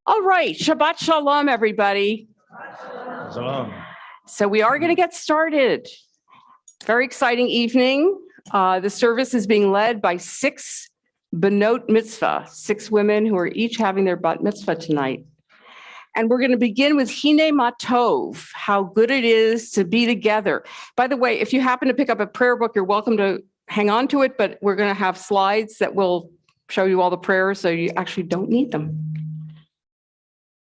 All right, Shabbat Shalom, everybody. Shalom. So we are going to get started. Very exciting evening. The service is being led by 6 Benot Mitzvah, 6 women who are each having their bat mitzvah tonight. And we're going to begin with Hine Matov, how good it is to be together. By the way, if you happen to pick up a prayer book, you're welcome to hang on to it, but we're going to have slides that will show you all the prayers, so you actually don't need them.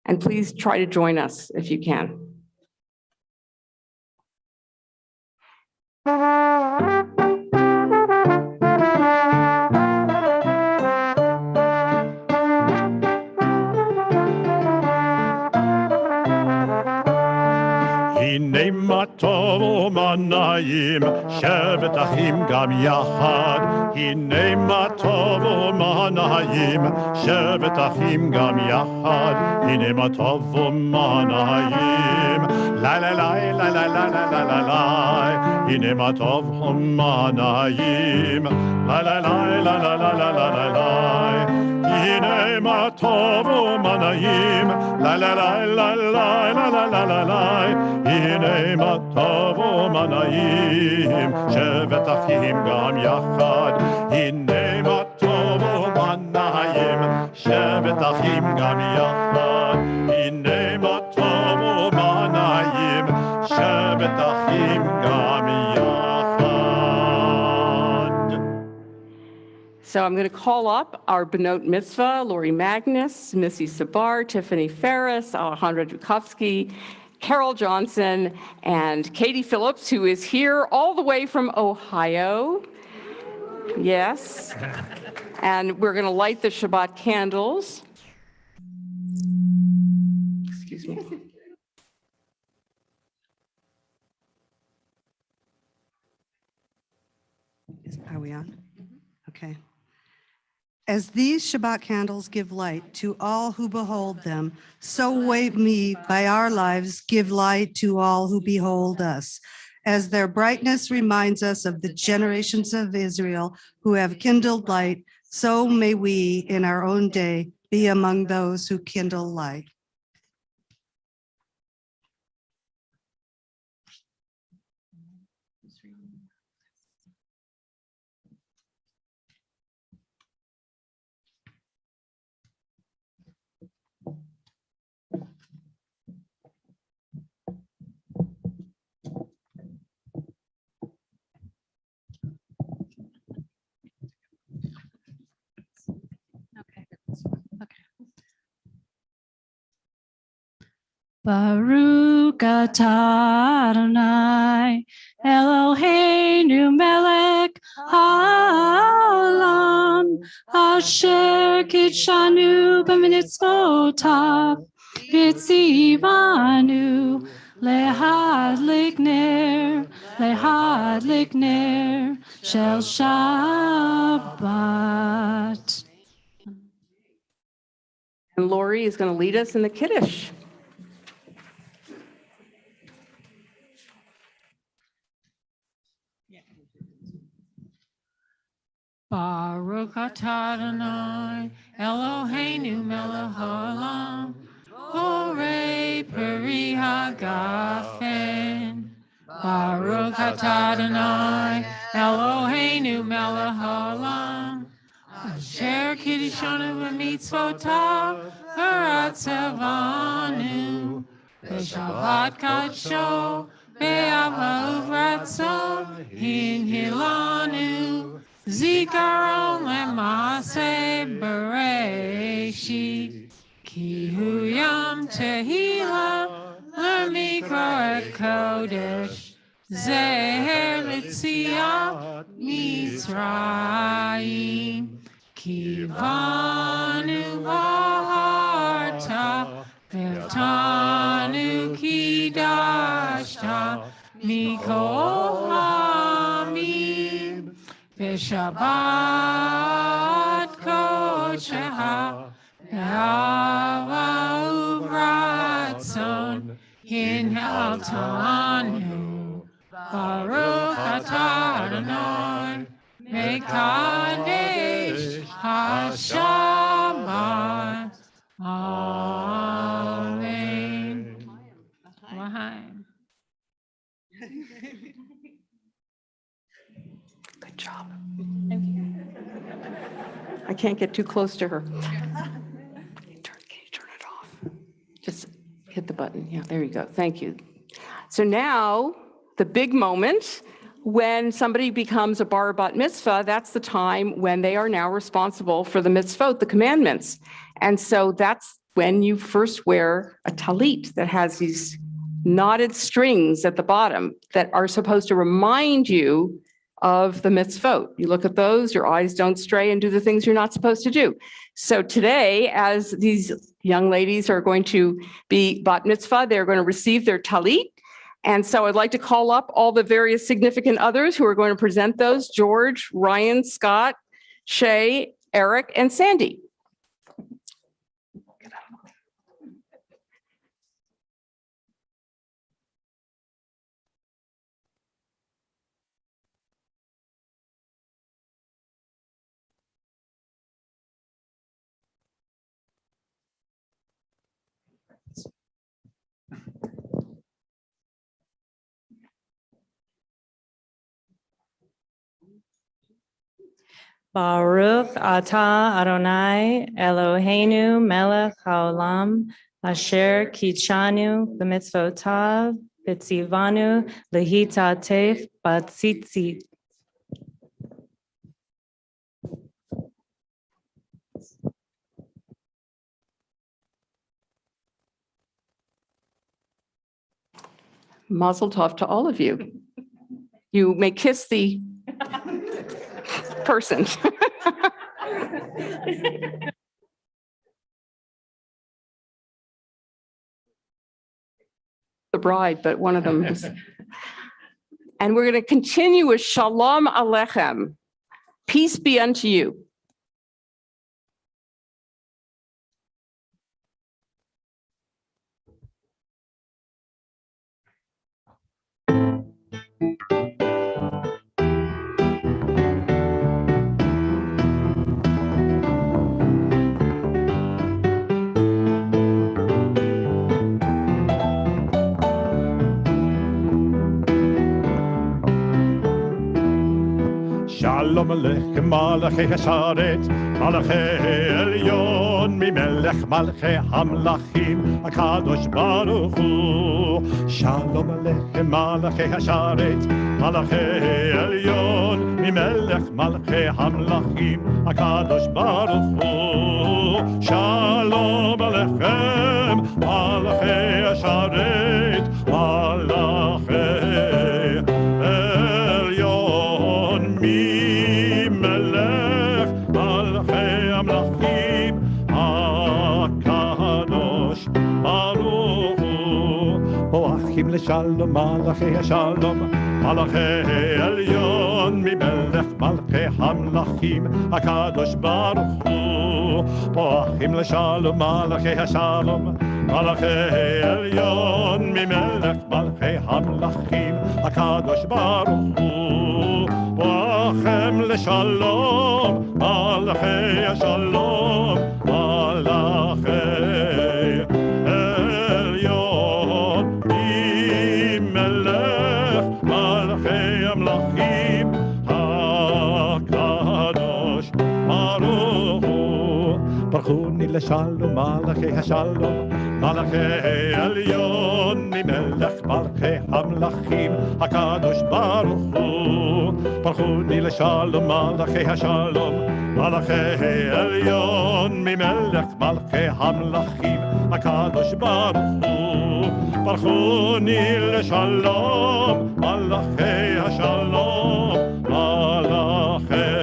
And please try to join us if you can. הנה מה טוב ומה נעים, שבת אחים גם יחד. הנה מה טוב ומה נעים, שבת אחים גם יחד. הנה מה טוב ומה נעים, לה לה לה לה לה לה לה לה לה. הנה מה טוב ומה נעים, לה לה לה לה לה לה לה לה לה. הנה מה טוב ומה נעים, לה לה לה לה לה לה לה לה לה. הנה מה טוב ומה נעים, שבת אחים גם יחד. הנה מה טוב ומה נעים, שבת אחים גם יחד. הנה מה טוב ומה נעים, שבת אחים גם יחד. So I'm going to call up our Benot Mitzvah, Lori Magnus, Missy Sabar, Tiffany Ferris, Alejandra Dukowski, Carol Johnson, and Katie Phillips, who is here all the way from Ohio. Yes. And we're going to light the Shabbat candles. Excuse me. Are we on? Okay. As these Shabbat candles give light to all who behold them, so we by our lives give light to all who behold us. As their brightness reminds us of the generations of Israel who have kindled light, so may we in our own day be among those who kindle light. Baruch atah Adonai, Eloheinu melech haolam, asher kitshanu b'mitzvotav, v'tzivanu lehadlik ner shel Shabbat. And Lori is going to lead us in the Kiddush. Baruch atah Adonai, Eloheinu melech haolam, borei peri hagafen. Baruch atah Adonai, Eloheinu melech haolam, asher kiddushanu b'mitzvotav v'ratzavanu, b'shabbat kadsho, be'ava uvratzon, hinhilanu. Zikaron lemase bereshit, ki hu yom tehila lemikra et kodesh, zeher litziat Mitzrayim, ki vanu v'harta, v'tanu ki dashta, mikol hamim. Shabbat kodesh be'ava uvratzon hinhaltanu. Baruch atah Adonai mekadesh hashamat. Amen. I can't get too close to her. Can you turn it off? Just hit the button. Yeah, there you go. Thank you. So now, the big moment, when somebody becomes a bar bat mitzvah, that's the time when they are now responsible for the mitzvot, the commandments. And so that's when you first wear a talit that has these knotted strings at the bottom that are supposed to remind you of the mitzvot. You look at those, your eyes don't stray and do the things you're not supposed to do. So today, as these young ladies are going to be bat mitzvah, they're going to receive their talit. And so I'd like to call up all the various significant others who are going to present those: George, Ryan, Scott, Shay, Eric, and Sandy. Baruch atah Adonai Eloheinu melech haolam asher kitshanu b'mitzvotav v'tzivanu lehitatech batzitzit. Mazel tov to all of you. You may kiss the person. The bride, but one of them is. And we're going to continue with Shalom Aleichem. Peace be unto you. Shalom Aleichem Malachei Hasharet, Malachei Elyon, Mimelech Malchei Hamlachim, HaKadosh Baruch Hu. Shalom Aleichem Malachei Hasharet, Malachei Elyon, Mimelech Malchei Hamlachim, HaKadosh Baruch Hu. Shalom Aleichem Malachei Hasharet, Malachei Shalom, Malachei Shalom, Malachei Elyon, Mimelech Malchei Hamlachim, HaKadosh Baruch Hu. Poachim LeShalom, Malachei Shalom, Malachei Elyon, Mimelech Malchei Hamlachim, HaKadosh Baruch Hu. Poachim LeShalom, Malachei Shalom, Malachei Barchuni LeShalom, Malachei Shalom, Malachei Elyon, Mimelech Malchei Hamlachim, HaKadosh Baruch Hu. Barchuni LeShalom, Malachei Shalom, Malachei Elyon, Mimelech Malchei Hamlachim, HaKadosh Baruch Hu. Barchuni LeShalom, Malachei Shalom, Malachei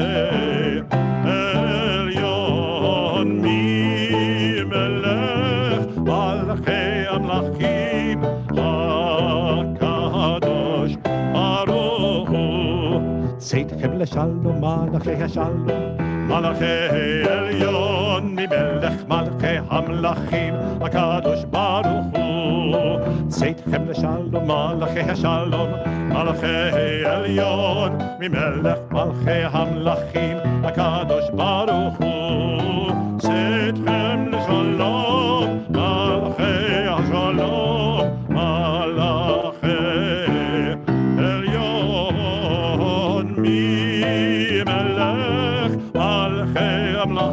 Seitchem LeShalom, Malachei Shalom, Malachei Elyon, Mimelech Malchei Hamlachim, HaKadosh Baruch Hu. Seitchem LeShalom, Malachei Shalom, Malachei Elyon, Mimelech Malchei Hamlachim, HaKadosh Baruch Hu. Seitchem LeShalom, Malachei Shalom, Malachei Elyon, Mimelech Malchei Hamlachim.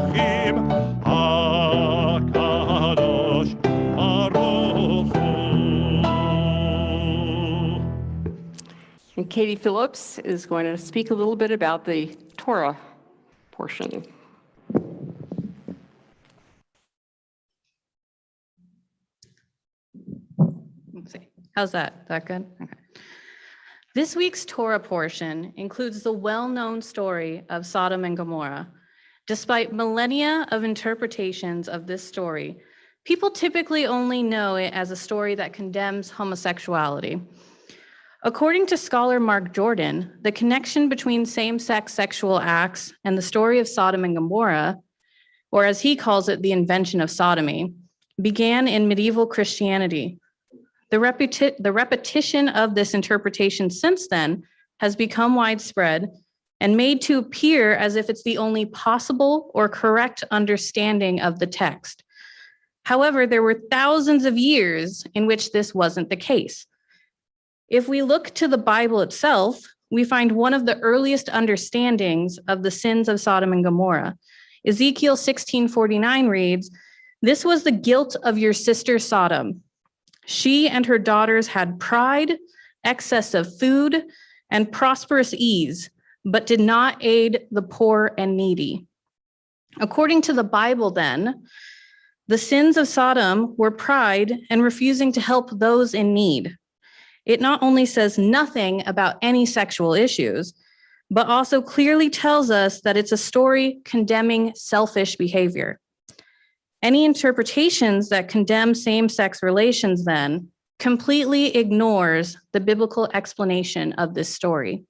And Katie Phillips is going to speak a little bit about the Torah portion. Let's see. How's that? Is that good? Okay. This week's Torah portion includes the well-known story of Sodom and Gomorrah. Despite millennia of interpretations of this story, people typically only know it as a story that condemns homosexuality. According to scholar Mark Jordan, the connection between same-sex sexual acts and the story of Sodom and Gomorrah, or as he calls it, the invention of sodomy, began in medieval Christianity. The repetition of this interpretation since then has become widespread and made to appear as if it's the only possible or correct understanding of the text. However, there were thousands of years in which this wasn't the case. If we look to the Bible itself, we find one of the earliest understandings of the sins of Sodom and Gomorrah. Ezekiel 16:49 reads, "This was the guilt of your sister Sodom. She and her daughters had pride, excess of food, and prosperous ease, but did not aid the poor and needy." According to the Bible, then, the sins of Sodom were pride and refusing to help those in need. It not only says nothing about any sexual issues, but also clearly tells us that it's a story condemning selfish behavior. Any interpretations that condemn same-sex relations then completely ignores the biblical explanation of this story.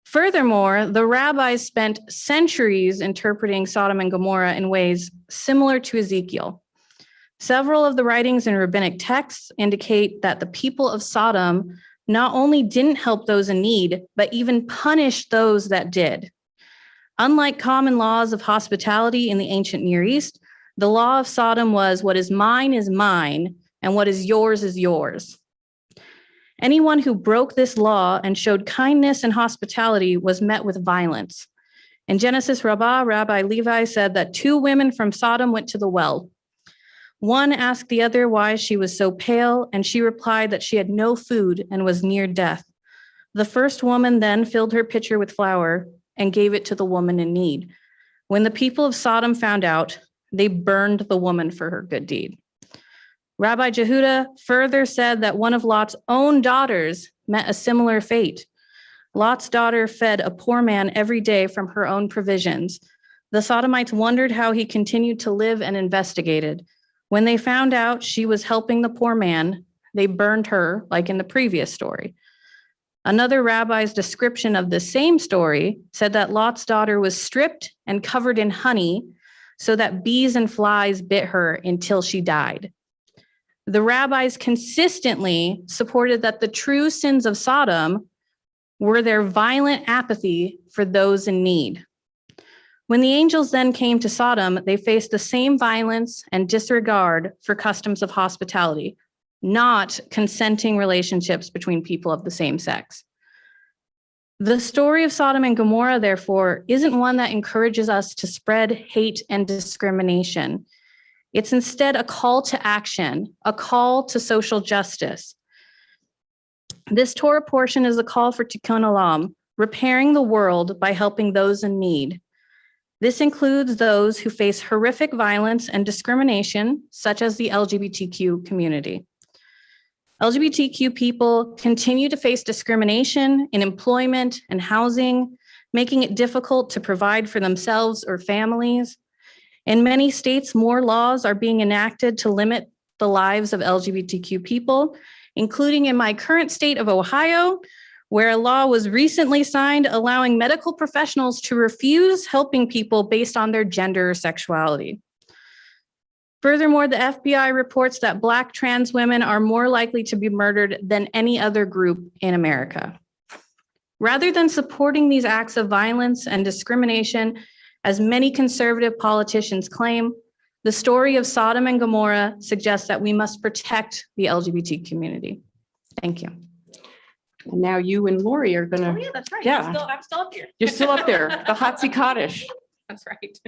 Furthermore, the rabbis spent centuries interpreting Sodom and Gomorrah in ways similar to Ezekiel. Several of the writings in rabbinic texts indicate that the people of Sodom not only didn't help those in need, but even punished those that did. Unlike common laws of hospitality in the ancient Near East, the law of Sodom was what is mine, and what is yours is yours. Anyone who broke this law and showed kindness and hospitality was met with violence. In Genesis Rabbah, Rabbi Levi said that 2 women from Sodom went to the well. One asked the other why she was so pale, and she replied that she had no food and was near death. The first woman then filled her pitcher with flour and gave it to the woman in need. When the people of Sodom found out, they burned the woman for her good deed. Rabbi Jehuda further said that one of Lot's own daughters met a similar fate. Lot's daughter fed a poor man every day from her own provisions. The Sodomites wondered how he continued to live and investigated. When they found out she was helping the poor man, they burned her, like in the previous story. Another rabbi's description of the same story said that Lot's daughter was stripped and covered in honey so that bees and flies bit her until she died. The rabbis consistently supported that the true sins of Sodom were their violent apathy for those in need. When the angels then came to Sodom, they faced the same violence and disregard for customs of hospitality, not consenting relationships between people of the same sex. The story of Sodom and Gomorrah, therefore, isn't one that encourages us to spread hate and discrimination. It's instead a call to action, a call to social justice. This Torah portion is a call for tikkun olam, repairing the world by helping those in need. This includes those who face horrific violence and discrimination, such as the LGBTQ community. LGBTQ people continue to face discrimination in employment and housing, making it difficult to provide for themselves or families. In many states, more laws are being enacted to limit the lives of LGBTQ people, including in my current state of Ohio, where a law was recently signed allowing medical professionals to refuse helping people based on their gender or sexuality. Furthermore, the FBI reports that Black trans women are more likely to be murdered than any other group in America. Rather than supporting these acts of violence and discrimination, as many conservative politicians claim, the story of Sodom and Gomorrah suggests that we must protect the LGBT community. Thank you. And now you and Lori are going to, that's right. Yeah. I'm still up here. you're still up there, the Hatzi Kaddish. That's right.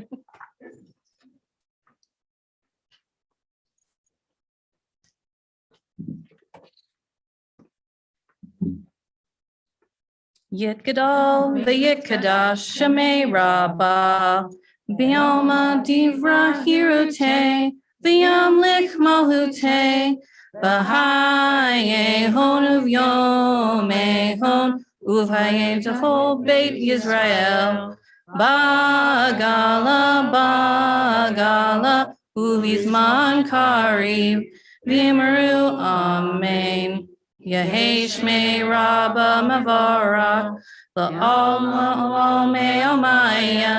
Yit Gadol v'Yit Kadash Shemei Rabbah B'Yoma Divra Hirute V'Yamlich Malhute B'Haye Hon Uv'Yomei Hon Uv'Haye Tehol Beit Yisrael Bagala Bagala Uvizman Karev V'Yimaru Amen. Yehei Shmei Rabba Mavarach La'al Me'omaya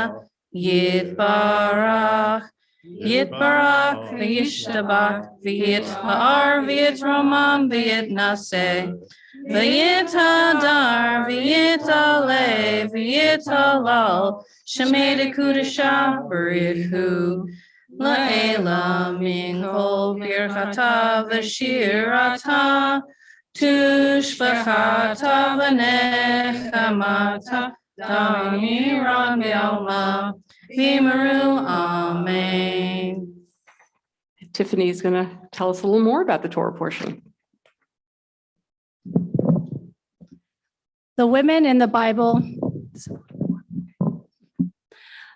Yitbarach Yitbarach V'yishtabach V'yithar V'yitromam V'yitnaseh V'yitadar V'yitale V'yitalal Shemei Dekudasha Barichu La'ela Min Kol Birchata V'shirata Tushbachata v'nechamata Damiran B'yalma V'yimaru Amen. Tiffany is going to tell us a little more about the Torah portion. The women in the Bible,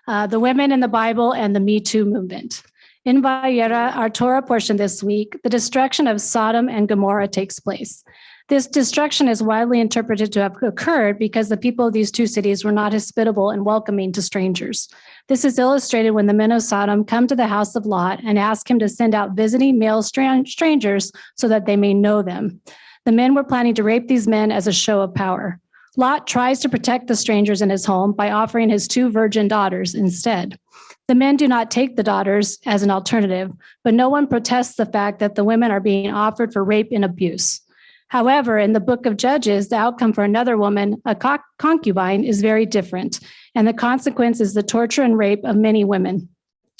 and the Me Too movement. In Vayera, our Torah portion this week, the destruction of Sodom and Gomorrah takes place. This destruction is widely interpreted to have occurred because the people of these two cities were not hospitable and welcoming to strangers. This is illustrated when the men of Sodom come to the house of Lot and ask him to send out visiting male strangers so that they may know them. The men were planning to rape these men as a show of power. Lot tries to protect the strangers in his home by offering his 2 virgin daughters instead. The men do not take the daughters as an alternative, but no one protests the fact that the women are being offered for rape and abuse. However, in the book of Judges, the outcome for another woman, a concubine, is very different, and the consequence is the torture and rape of many women.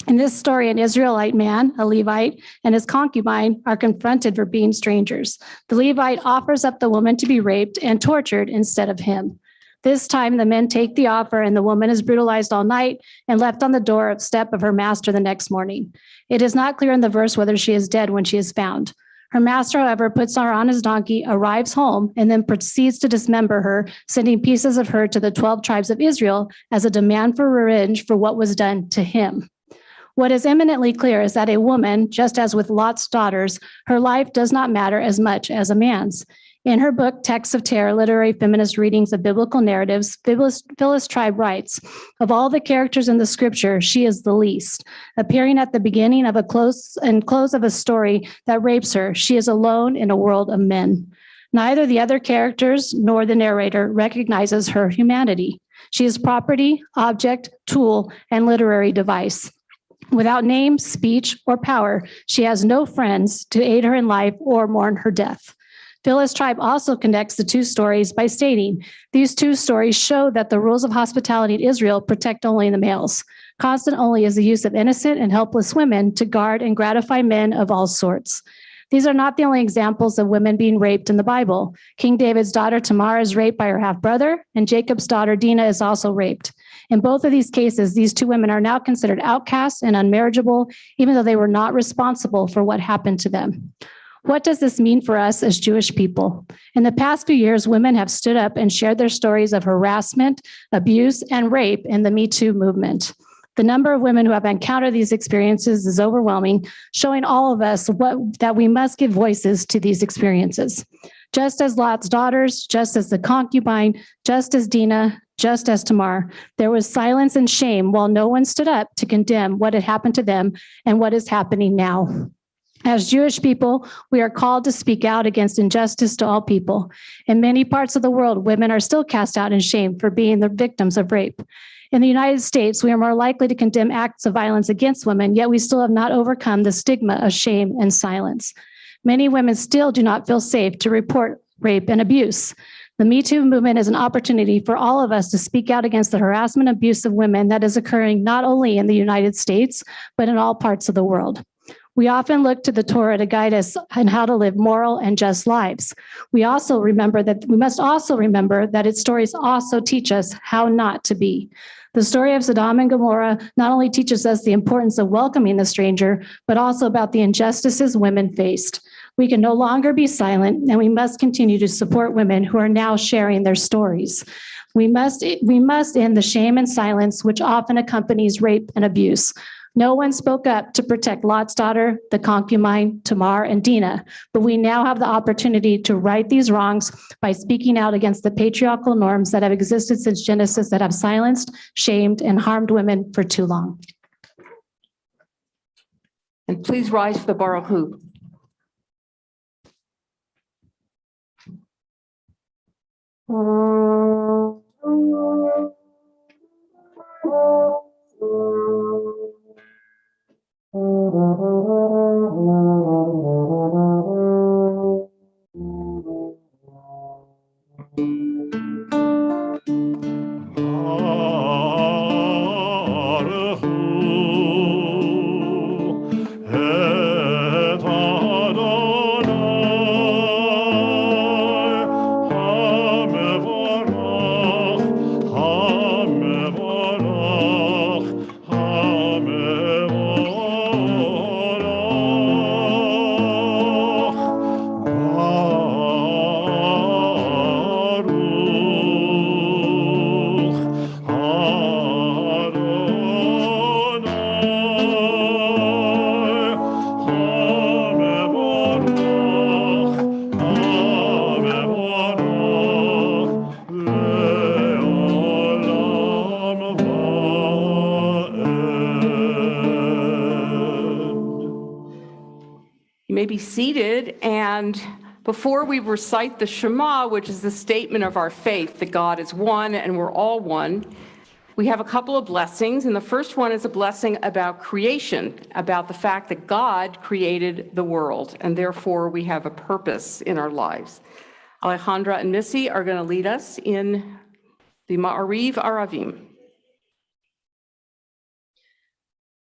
In this story, an Israelite man, a Levite, and his concubine are confronted for being strangers. The Levite offers up the woman to be raped and tortured instead of him. This time, the men take the offer, and the woman is brutalized all night and left on the doorstep of her master the next morning. It is not clear in the verse whether she is dead when she is found. Her master, however, puts her on his donkey, arrives home, and then proceeds to dismember her, sending pieces of her to the 12 tribes of Israel as a demand for revenge for what was done to him. What is eminently clear is that a woman, just as with Lot's daughters, her life does not matter as much as a man's. In her book, Texts of Terror, Literary Feminist Readings of Biblical Narratives, Phyllis Tribe writes, of all the characters in the scripture, she is the least. Appearing at the beginning of a close of a story that rapes her, she is alone in a world of men. Neither the other characters nor the narrator recognizes her humanity. She is property, object, tool, and literary device. Without name, speech, or power, she has no friends to aid her in life or mourn her death. Phyllis Tribe also connects the 2 stories by stating, these 2 stories show that the rules of hospitality in Israel protect only the males. Constant only is the use of innocent and helpless women to guard and gratify men of all sorts. These are not the only examples of women being raped in the Bible. King David's daughter Tamar is raped by her half-brother, and Jacob's daughter Dinah is also raped. In both of these cases, these 2 women are now considered outcasts and unmarriageable, even though they were not responsible for what happened to them. What does this mean for us as Jewish people? In the past few years, women have stood up and shared their stories of harassment, abuse, and rape in the Me Too movement. The number of women who have encountered these experiences is overwhelming, showing all of us that we must give voices to these experiences. Just as Lot's daughters, just as the concubine, just as Dinah, just as Tamar, there was silence and shame while no one stood up to condemn what had happened to them and what is happening now. As Jewish people, we are called to speak out against injustice to all people. In many parts of the world, women are still cast out in shame for being the victims of rape. In the United States, we are more likely to condemn acts of violence against women, yet we still have not overcome the stigma of shame and silence. Many women still do not feel safe to report rape and abuse. The Me Too movement is an opportunity for all of us to speak out against the harassment and abuse of women that is occurring not only in the United States, but in all parts of the world. We often look to the Torah to guide us on how to live moral and just lives. We must also remember that its stories also teach us how not to be. The story of Sodom and Gomorrah not only teaches us the importance of welcoming the stranger, but also about the injustices women faced. We can no longer be silent, and we must continue to support women who are now sharing their stories. We must end the shame and silence which often accompanies rape and abuse. No one spoke up to protect Lot's daughter, the concubine, Tamar, and Dinah, but we now have the opportunity to right these wrongs by speaking out against the patriarchal norms that have existed since Genesis that have silenced, shamed, and harmed women for too long. And please rise for the Baruch Hu. Be seated, and before we recite the Shema, which is the statement of our faith that God is one and we're all one, we have a couple of blessings, and the first one is a blessing about creation, about the fact that God created the world, and therefore we have a purpose in our lives. Alejandra and Missy are going to lead us in the Ma'ariv Aravim.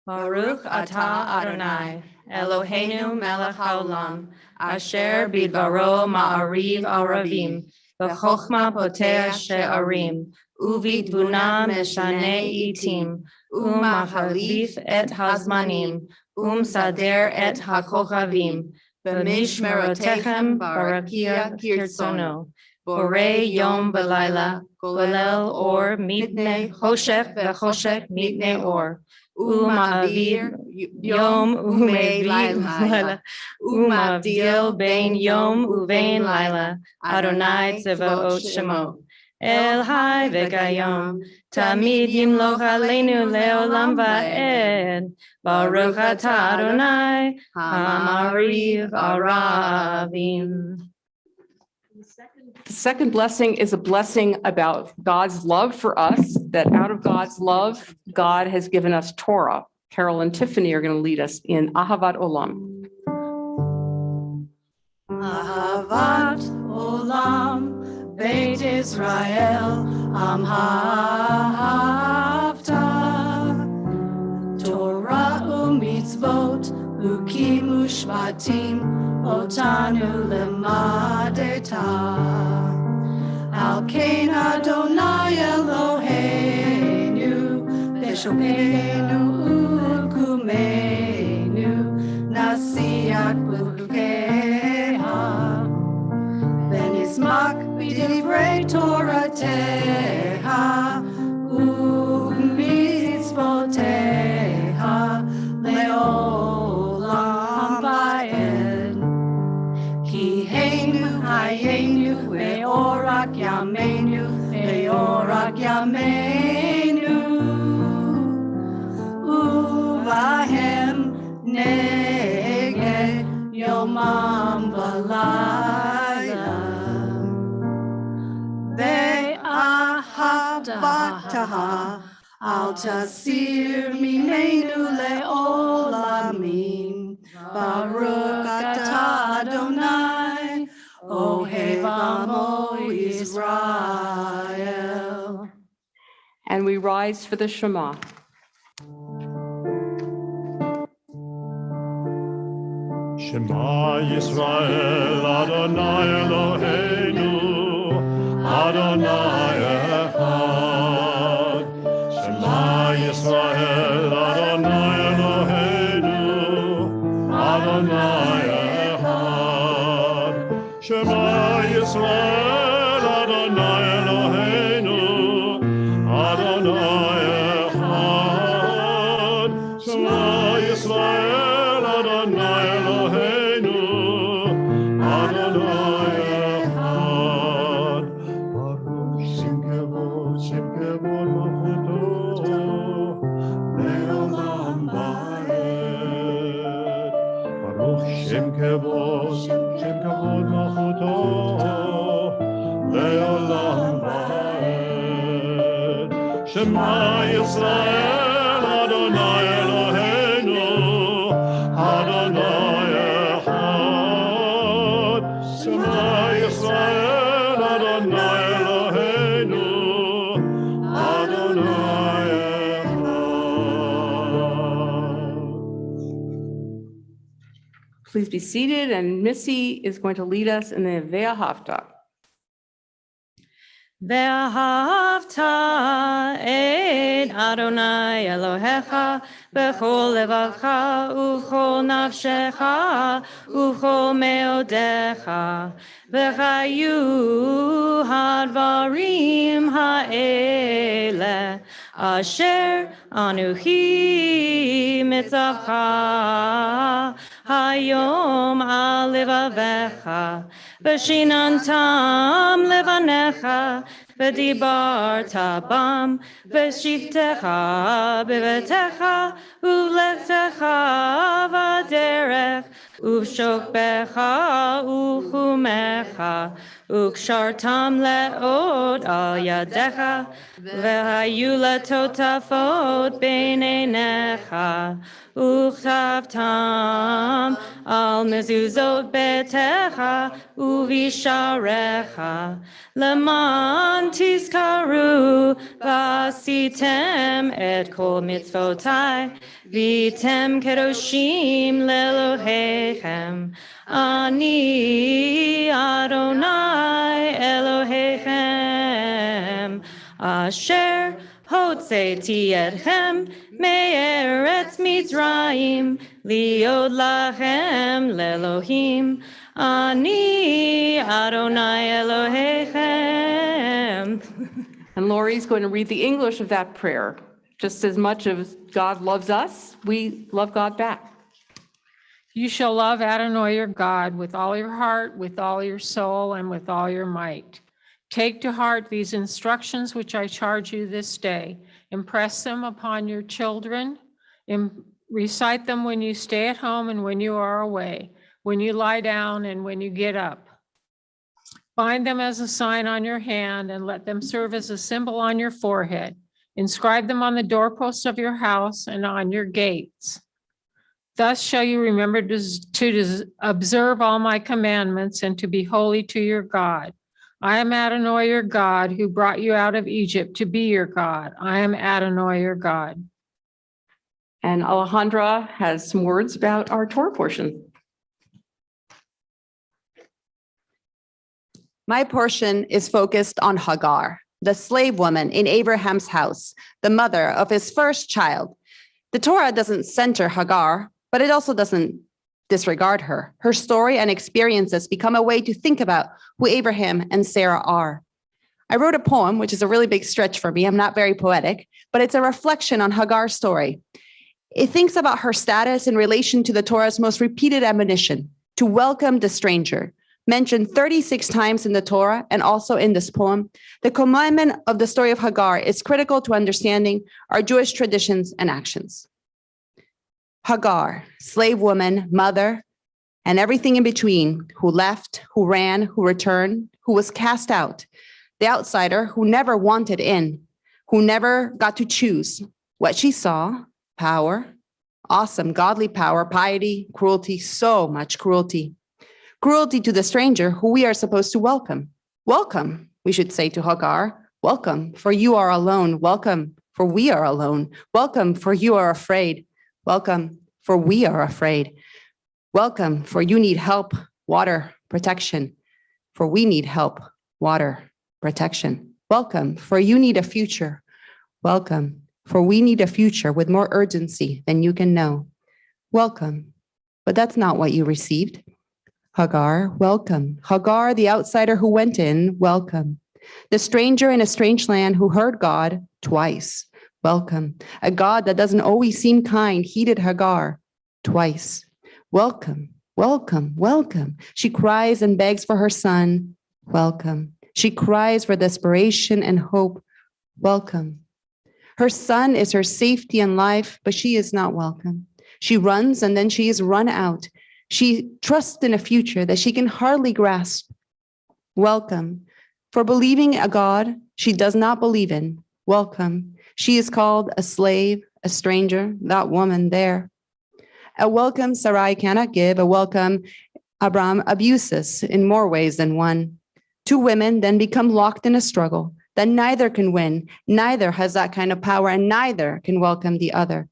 Baruch atah Adonai, Eloheinu melech haolam, asher bidbaro ma'ariv aravim, b'chochma poteach she'arim, uvidbuna meshane itim, umachalif et hazmanim, sader et hakochavim, b'mishmerotechem barakia kirtzono, borei yom b'layla, golel or mitne choshech v'choshech mitne or, Umavir Yom Umevi Laila Umavdil Bein Yom Uvein Laila Adonai Tzevaot Shemo El Hai V'Kayom Tamid Yimloch Aleinu Leolam Va'ed Baruch Atah Adonai Ha'amariv Aravim. The second blessing is a blessing about God's love for us, that out of God's love, God has given us Torah. Carol and Tiffany are going to lead us in Ahavat Olam. Ahavat Olam, Beit Israel, Am Ha'avta, Torah u'mitzvot, Ukim u'shvatim, Otanu lemadeta. Al Kain Adonai Eloheinu, B'shomeinu u'kumeinu, Nasiach b'rukeha. V'nizmak b'divrei Torateha, u'mitzvoteha, le'olam va'ed. Ki heinu hayenu ve'orak yameinu, ve'orak yameinu, uvahem neged yomam v'layla. Ve'ahavtaha al tasir mimenu le'olamim. Baruch atah Adonai, Ohev Amo Israel. And we rise for the Shema. Shema Yisrael, Adonai Eloheinu, Adonai Echad. Shema Yisrael, Adonai Eloheinu, Adonai Echad. Yisrael Adonai Eloheinu Adonai Echad Shema Yisrael Adonai Eloheinu Adonai Echad Baruch Shem Kevod Malchuto Le'olam Va'ed Baruch Shem Kevod Malchuto Le'olam Va'ed Shema Yisrael Adonai Eloheinu Adonai Echad Shema Yisrael Adonai Eloheinu Adonai Echad. Please be seated, and Missy is going to lead us in the Ve'ahavta. Ve'ahavta et Adonai Elohecha b'chol levacha u'chol nafshecha u'chol meodecha v'chayu hadvarim ha'ele asher anuhi mitzavcha hayom al levavecha v'shinantam levanecha v'dibarta bam v'shivtecha b'vetecha u'lechtecha v'derech u'shokbecha u'chumecha u'kshartam le'od al yadecha v'hayu letotafot b'neinecha u'chtavtam al mezuzot betecha u'visharecha leman tizkaru v'asitem et kol mitzvotai v'tem kedoshim le'elohechem ani Adonai Elohechem asher hotzeti etchem me'eretz Mitzrayim liod lachem le'elohim ani Adonai Elohechem. And Lori's going to read the English of that prayer. Just as much as God loves us, we love God back. You shall love Adonai your God with all your heart, with all your soul, and with all your might. Take to heart these instructions which I charge you this day. Impress them upon your children. Recite them when you stay at home and when you are away, when you lie down and when you get up. Bind them as a sign on your hand and let them serve as a symbol on your forehead. Inscribe them on the doorposts of your house and on your gates. Thus shall you remember to observe all my commandments and to be holy to your God. I am Adonai your God, who brought you out of Egypt to be your God. I am Adonai your God. And Alejandra has some words about our Torah portion. My portion is focused on Hagar, the slave woman in Abraham's house, the mother of his first child. The Torah doesn't center Hagar, but it also doesn't disregard her. Her story and experiences become a way to think about who Abraham and Sarah are. I wrote a poem, which is a really big stretch for me. I'm not very poetic, but it's a reflection on Hagar's story. It thinks about her status in relation to the Torah's most repeated admonition, to welcome the stranger. Mentioned 36 times in the Torah and also in this poem, the commandment of the story of Hagar is critical to understanding our Jewish traditions and actions. Hagar, slave woman, mother, and everything in between, who left, who ran, who returned, who was cast out, the outsider who never wanted in, who never got to choose. What she saw, power, awesome, godly power, piety, cruelty, so much cruelty. Cruelty to the stranger who we are supposed to welcome. Welcome, we should say to Hagar. Welcome, for you are alone. Welcome, for we are alone. Welcome, for you are afraid. Welcome, for we are afraid. Welcome, for you need help, water, protection. For we need help, water, protection. Welcome, for you need a future. Welcome, for we need a future with more urgency than you can know. Welcome, but that's not what you received. Hagar, welcome. Hagar, the outsider who went in, welcome. The stranger in a strange land who heard God twice, welcome. A God that doesn't always seem kind heeded Hagar twice. Welcome, welcome, welcome. She cries and begs for her son, welcome. She cries for desperation and hope, welcome. Her son is her safety and life, but she is not welcome. She runs and then she is run out. She trusts in a future that she can hardly grasp. Welcome. For believing a God she does not believe in, welcome. She is called a slave, a stranger, that woman there. A welcome Sarai cannot give, a welcome Abraham abuses in more ways than one. Two women then become locked in a struggle that neither can win, neither has that kind of power, and neither can welcome the other.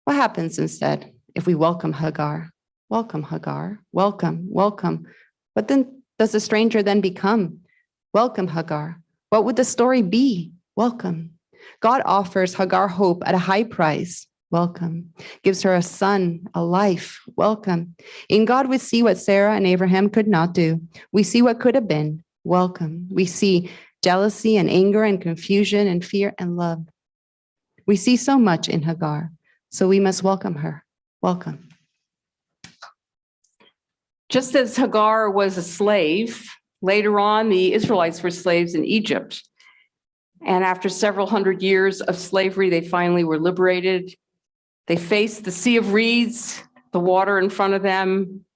What happens instead if we welcome Hagar? Welcome, Hagar. Welcome, welcome. What then does the stranger then become? Welcome, Hagar. What would the story be? Welcome. God offers Hagar hope at a high price. Welcome. Gives her a son, a life. Welcome. In God, we see what Sarah and Abraham could not do. We see what could have been. Welcome. We see jealousy and anger and confusion and fear and love. We see so much in Hagar, so we must welcome her. Welcome. Just as Hagar was a slave, later on, the Israelites were slaves in Egypt. And after several hundred years of slavery, they finally were liberated. They faced the sea of reeds, the water in front of them,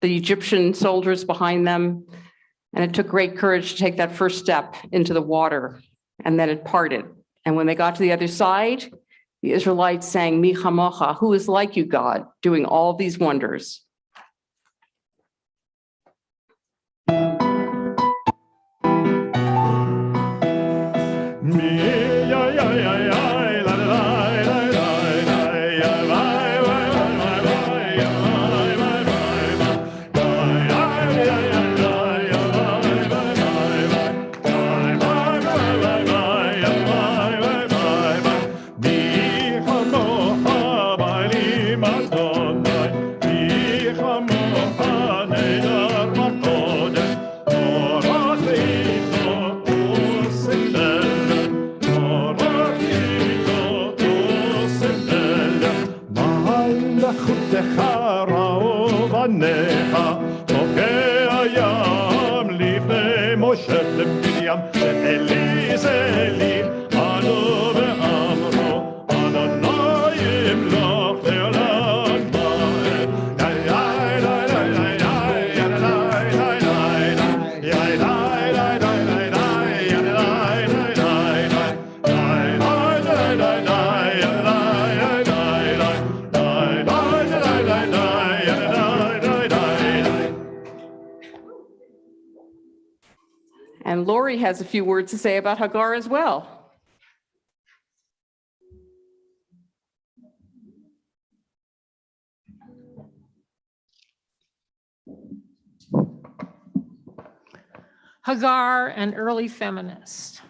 the Egyptian soldiers behind them. And it took great courage to take that first step into the water. And then it parted. And when they got to the other side, the Israelites sang, Mi chamocha, who is like you, God, doing all these wonders. And Lori has a few words to say about Hagar as well. Hagar, an early feminist.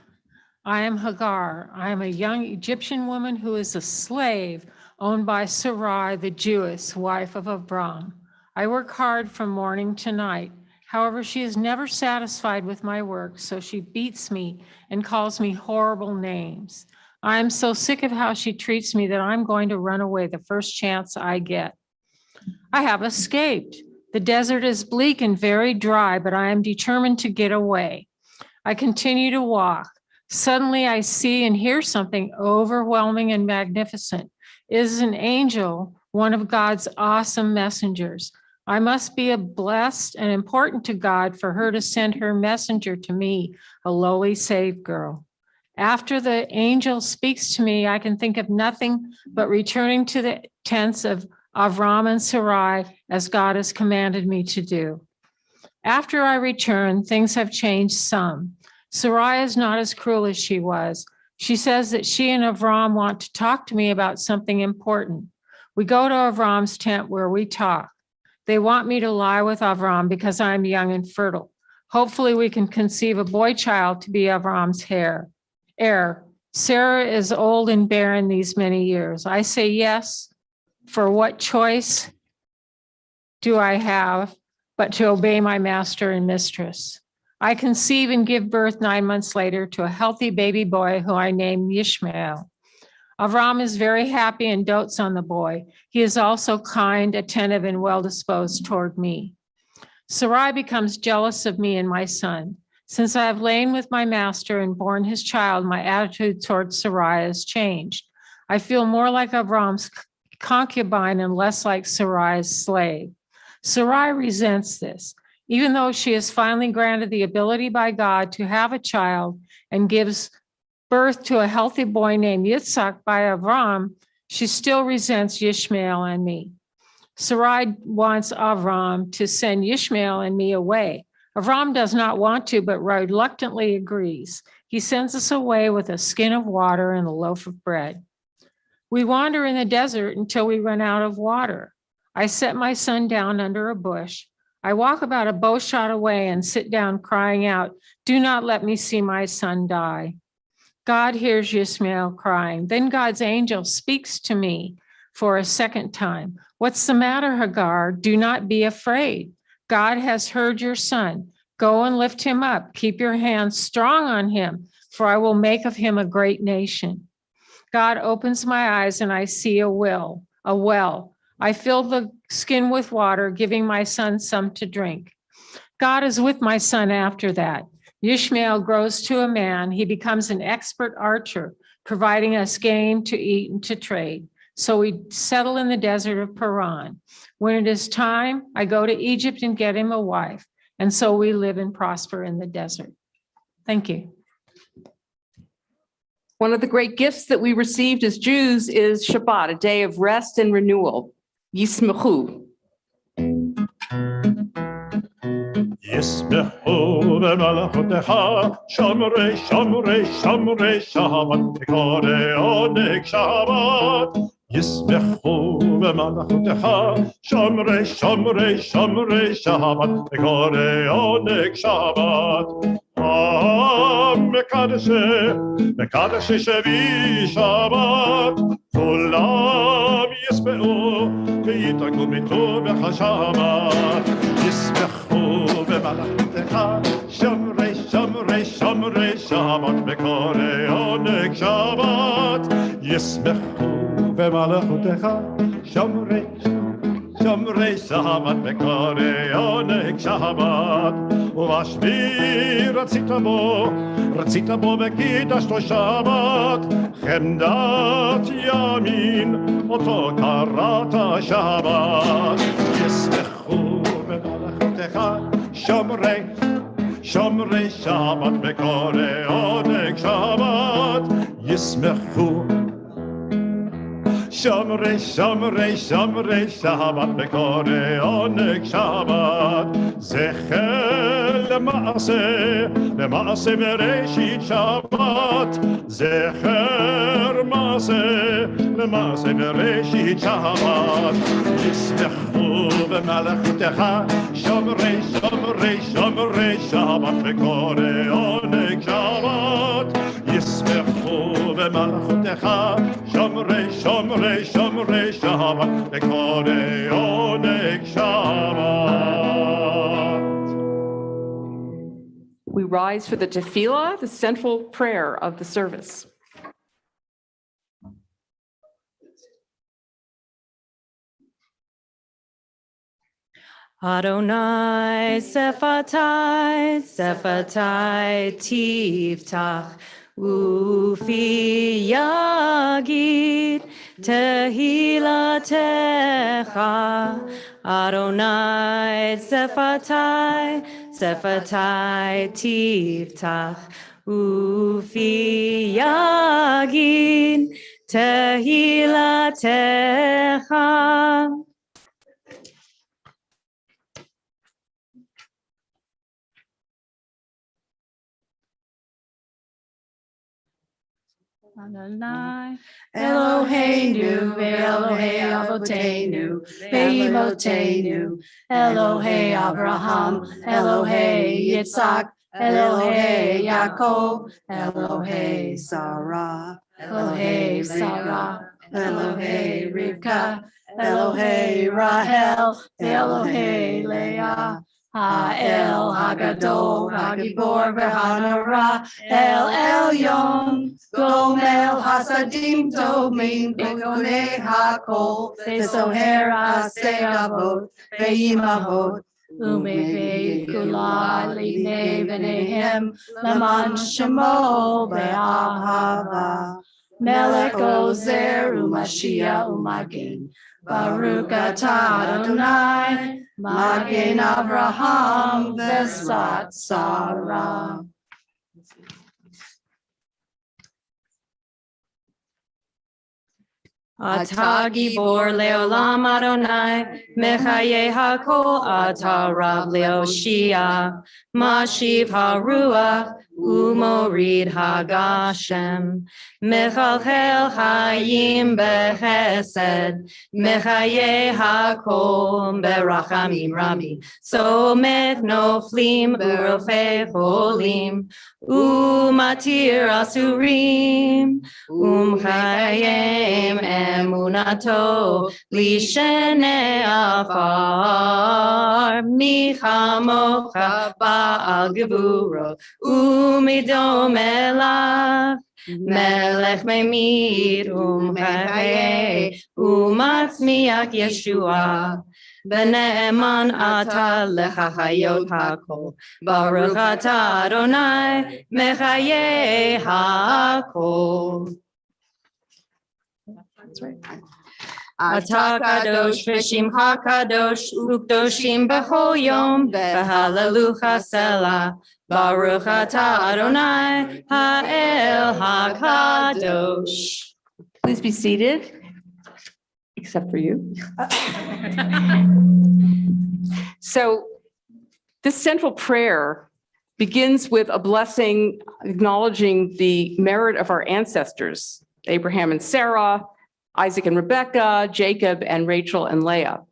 I am Hagar. I am a young Egyptian woman who is a slave owned by Sarai, the Jewess, wife of Abram. I work hard from morning to night. However, she is never satisfied with my work, so she beats me and calls me horrible names. I am so sick of how she treats me that I'm going to run away the first chance I get. I have escaped. The desert is bleak and very dry, but I am determined to get away. I continue to walk. Suddenly I see and hear something overwhelming and magnificent. It is an angel, one of God's awesome messengers. I must be blessed and important to God for her to send her messenger to me, a lowly saved girl. After the angel speaks to me, I can think of nothing but returning to the tents of Avram and Sarai as God has commanded me to do. After I return, things have changed some. Sarai is not as cruel as she was. She says that she and Avram want to talk to me about something important. We go to Avram's tent where we talk. They want me to lie with Avram because I'm young and fertile. Hopefully we can conceive a boy child to be Avram's heir. Sarah is old and barren these many years. I say yes. For what choice do I have? but to obey my master and mistress. I conceive and give birth 9 months later to a healthy baby boy who I named Ishmael. Avram is very happy and dotes on the boy. He is also kind, attentive, and well-disposed toward me. Sarai becomes jealous of me and my son. Since I have lain with my master and borne his child, my attitude toward Sarai has changed. I feel more like Avram's concubine and less like Sarai's slave. Sarai resents this. Even though she is finally granted the ability by God to have a child and gives birth to a healthy boy named Yitzhak by Avram, she still resents Ishmael and me. Sarai wants Avram to send Ishmael and me away. Avram does not want to, but reluctantly agrees. He sends us away with a skin of water and a loaf of bread. We wander in the desert until we run out of water. I set my son down under a bush. I walk about a bow shot away and sit down crying out, "Do not let me see my son die." God hears Ishmael crying. Then God's angel speaks to me for a second time. "What's the matter, Hagar? Do not be afraid. God has heard your son. Go and lift him up. Keep your hands strong on him, for I will make of him a great nation." God opens my eyes and I see a well. I fill the skin with water, giving my son some to drink. God is with my son after that. Ishmael grows to a man. He becomes an expert archer, providing us game to eat and to trade. So we settle in the desert of Paran. When it is time, I go to Egypt and get him a wife. And so we live and prosper in the desert. Thank you. One of the great gifts that we received as Jews is Shabbat, a day of rest and renewal. Yismechu. ישמחו במלאכותיך, שומרי שומרי שומרי שבת, בקוראי עונג שבת. ישמחו במלאכותיך, שומרי שומרי שומרי שבת, בקוראי עונג שבת. מקדשי שבי שבת, כולם ישמעו ויתרגלו מטוב השבת. ישמחו במלאכותיך, שומרי שומרי שומרי שבת, בקוראי עונג שבת. ישמחו במלאכותיך, שומרי שומרי שבת, בקוראי עונג שבת. ובשביעי רצית בו וקידשתו שבת, חמדת ימין אותו קראת שבת. ישמחו במלאכותיך, שומרי שבת, בקוראי עונג שבת. ישמחו שומרי שומרי שומרי שבת, בקוראי עונג שבת. זכר למעשה בראשית שבת, זכר למעשה בראשית שבת. ישמחו במלאכותיך, שומרי שומרי שומרי שבת, בקוראי עונג שבת. ישמחו במלאכותיך, שומרי שומרי שומרי שבת, בקוראי עונג שבת. We rise for the tefillah, the central prayer of the service. Adonai Sephatai, Sephatai Tiftach, Ufi Yagid Tehilatecha. Adonai Sephatai, Sephatai Tiftach, Ufi Yagid Tehilatecha. Adonai, Eloheinu, Elohei Avotenu, Beimotenu, Elohei Abraham, Elohei Yitzhak, Elohei Yaakov, Elohei Sarah, Elohei Sarah, Elohei Rivka, Elohei Rahel, Elohei Leah, Ha'el Hagadol, Hagibor v'Hanara, El Elyon, Gomel Hasadim Tovim, Begonei Hakol, Besoher Aseh Avot, Ve'imahot, Umevei Kula Line V'nehem, Laman Shemo Be'ahava, Melech Ozer U'Mashiach U'Magen, Baruch atah Adonai, Magen Avraham Vesat Sarah. Ata gibor leolam Adonai, mechaye hakol, ata rab leoshia, mashiv haruach, umorid hagashem, mechalchel hayim behesed, mechaye hakol berachamim rabim, somech noflim urofe cholim, umatir asurim, umchayim emunato lishene afar, michamocha ba'al gevuro, umidom elach, melech memid, umchayeh, umatzmiach Yeshua, Bene'eman ata lechachayot hakol, Baruch ata Adonai, mechaye hakol. That's right. Ata kadosh v'shimcha kadosh, ukdoshim b'chol yom, v'halelucha selah, Baruch ata Adonai, ha'el hakadosh. Please be seated, except for you. So this central prayer begins with a blessing acknowledging the merit of our ancestors, Abraham and Sarah, Isaac and Rebekah, Jacob and Rachel and Leah.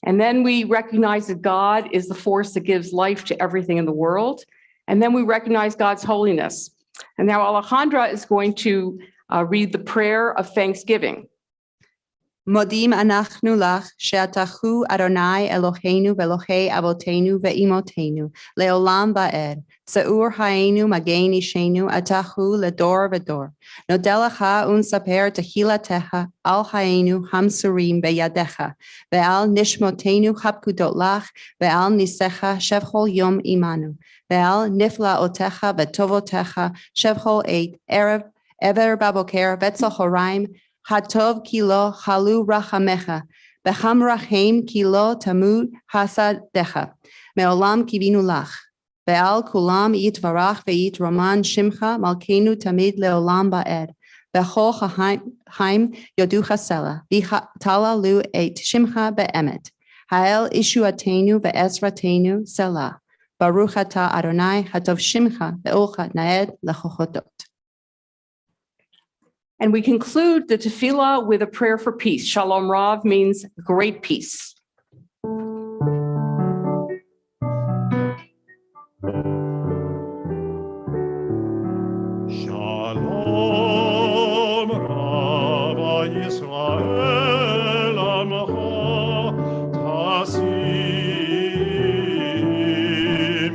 And then we recognize that God is the force that gives life to everything in the world. And then we recognize God's holiness. And now Alejandra is going to read the prayer of thanksgiving. Modim anachnu lach she'atachu Adonai Eloheinu ve'Elohei avotenu ve'imotenu leolam va'ed se'ur ha'enu magen ishenu atachu ledor v'dor nodelecha unsaper tehilatecha al ha'enu hamsurim be'yadecha ve'al nishmotenu chapkudot lach ve'al nisecha shevchol yom imanu ve'al niflaotecha ve'tovotecha shevchol eit erev ever baboker ve'tzal horaim Hatov kilo halu rachamecha, becham rachem kilo tamud hasadecha, meolam kivinu lach, ve'al kulam yitvarach ve'yit roman shimcha malkenu tamid leolam ba'ed, ve'chol chaim yoducha sela, v'tala lu et shimcha be'emet, ha'el ishuatenu ve'esratenu sela, baruch ata Adonai hatov shimcha ve'olcha naed lechochotot. And we conclude the tefillah with a prayer for peace. Shalom Rav means great peace. Shalom Rav Yisrael Amcha Tasim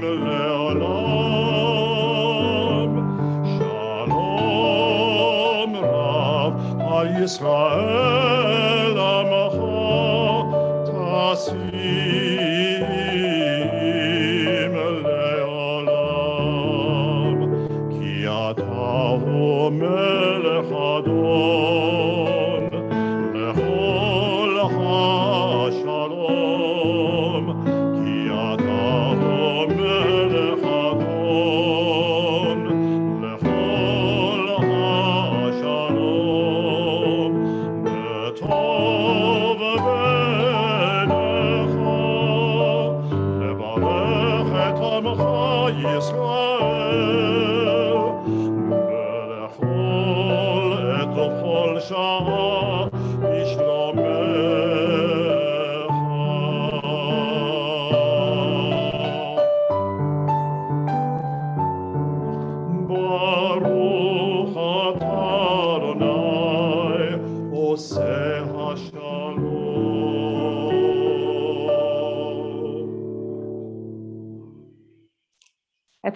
Leolam. Shalom Rav Yisrael Amcha Tasim Leolam. Ki ata melech Adon lechol hashalom. Ki ata melech Adon lechol hashalom. Betov benecha levarech et amcha Yisrael. Belechol et b'chol sha'ah bishlomecha. Baruch atah Adonai oseh hashalom.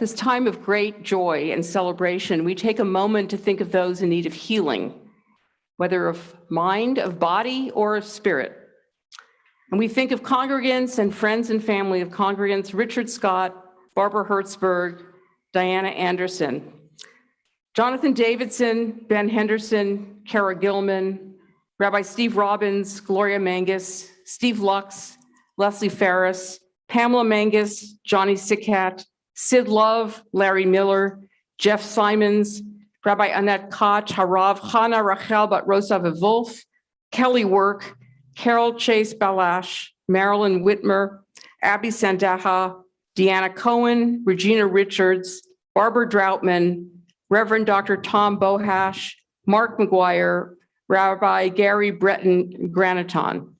this time of great joy and celebration, we take a moment to think of those in need of healing, whether of mind, of body, or of spirit. And we think of congregants and friends and family of congregants Richard Scott, Barbara Hertzberg, Diana Anderson, Jonathan Davidson, Ben Henderson, Kara Gilman, Rabbi Steve Robbins, Gloria Mangus, Steve Lux, Leslie Ferris, Pamela Mangus, Johnny Sickhat, Sid Love, Larry Miller, Jeff Simons, Rabbi Annette Koch, Harav Chana Rachel Bat Rosa Wolf, Kelly Work, Carol Chase Balash, Marilyn Whitmer, Abby Sandaha, Deanna Cohen, Regina Richards, Barbara Droutman, Reverend Dr. Tom Bohash, Mark McGuire, Rabbi Gary Breton Graniton.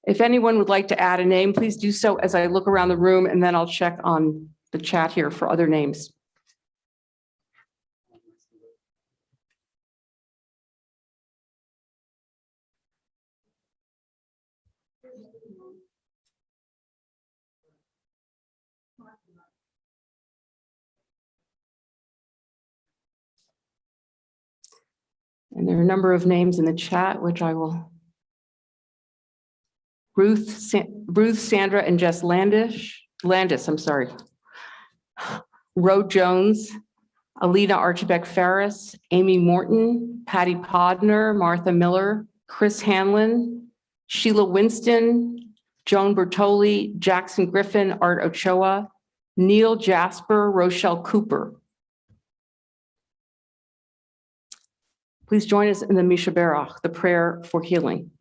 If anyone would like to add a name, please do so as I look around the room, and then I'll check on the chat here for other names. And there are a number of names in the chat, which I will. Ruth, Sandra, and Jess Landis, I'm sorry. Ro Jones, Alina Archibek Ferris, Amy Morton, Patty Podner, Martha Miller, Chris Hanlon, Sheila Winston, Joan Bertoli, Jackson Griffin, Art Ochoa, Neil Jasper, Rochelle Cooper. Please join us in the Misha Berach, the prayer for healing.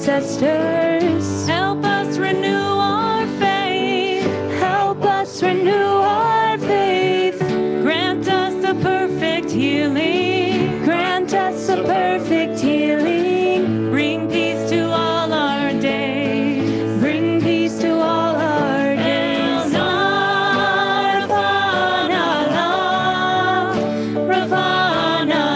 ancestors. Help us renew our faith. Help us renew our faith. Grant us the perfect healing. Grant us the perfect healing. Bring peace to all our days. Bring peace to all our days. Ravanalanu.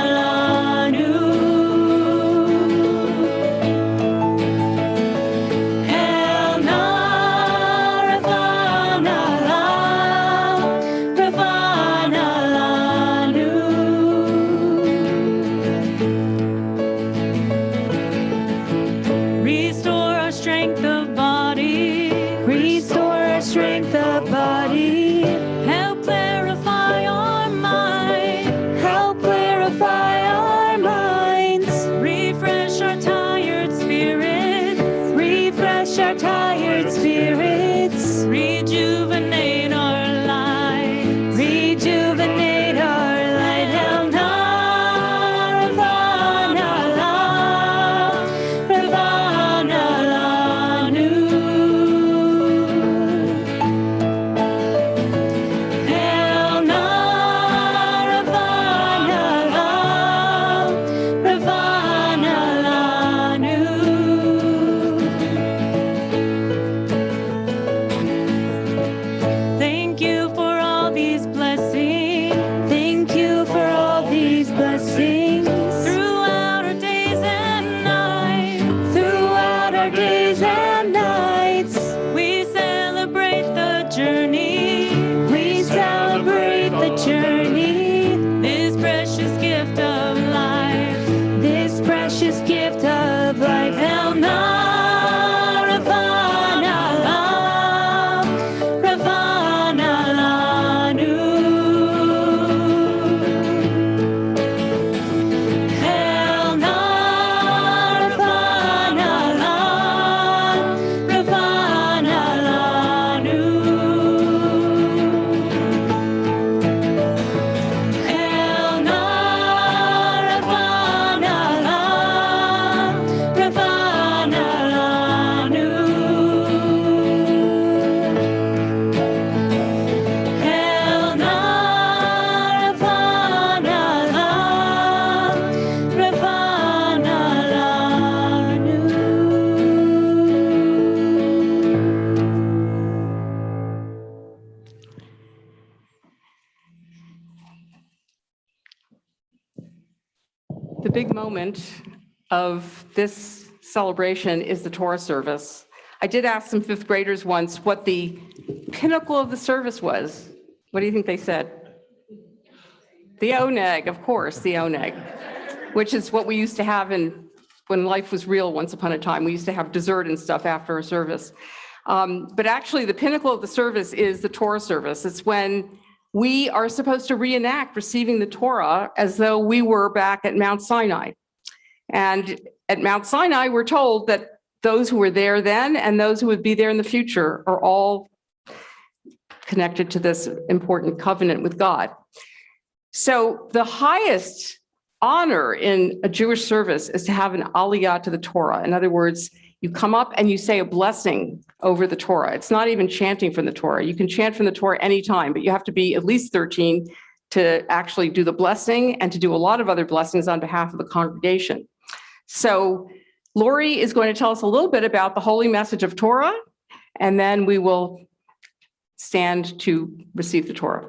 The big moment of this celebration is the Torah service. I did ask some fifth graders once what the pinnacle of the service was. What do you think they said? The oneg, of course, the oneg, which is what we used to have when life was real once upon a time. We used to have dessert and stuff after a service. But actually, the pinnacle of the service is the Torah service. It's when we are supposed to reenact receiving the Torah as though we were back at Mount Sinai. And at Mount Sinai, we're told that those who were there then and those who would be there in the future are all connected to this important covenant with God. So the highest honor in a Jewish service is to have an aliyah to the Torah. In other words, you come up and you say a blessing over the Torah. It's not even chanting from the Torah. You can chant from the Torah anytime, but you have to be at least 13 to actually do the blessing and to do a lot of other blessings on behalf of the congregation. So Lori is going to tell us a little bit about the holy message of Torah, and then we will stand to receive the Torah.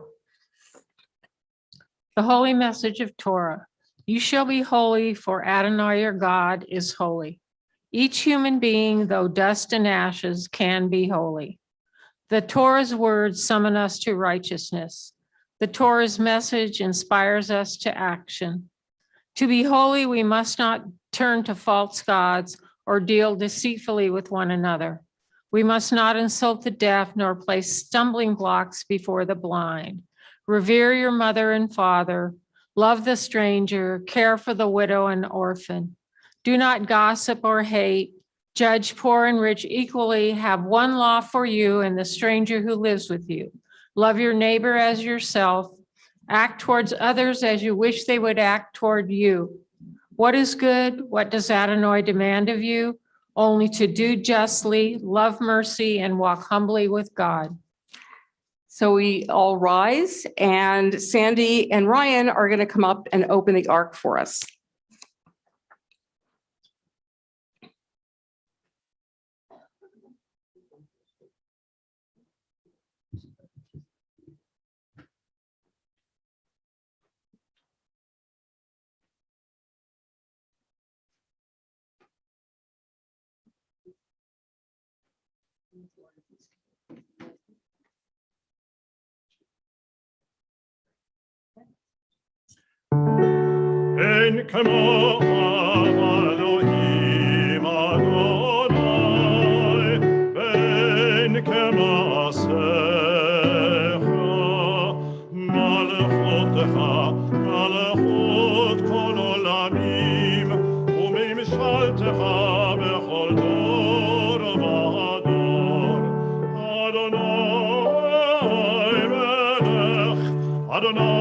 The holy message of Torah. You shall be holy, for Adonai your God is holy. Each human being, though dust and ashes, can be holy. The Torah's words summon us to righteousness. The Torah's message inspires us to action. To be holy, we must not turn to false gods or deal deceitfully with one another. We must not insult the deaf nor place stumbling blocks before the blind. Revere your mother and father. Love the stranger. Care for the widow and orphan. Do not gossip or hate. Judge poor and rich equally. Have one law for you and the stranger who lives with you. Love your neighbor as yourself. Act towards others as you wish they would act toward you. What is good? What does Adonai demand of you? Only to do justly, love mercy, and walk humbly with God. So we all rise, and Sandy and Ryan are going to come up and open the ark for us. En kemo Elohim Adonai, ben kemasecha, malchotecha, malchot kol olamim, umimshaltecha bechol dor v'ador. Adonai melech, Adonai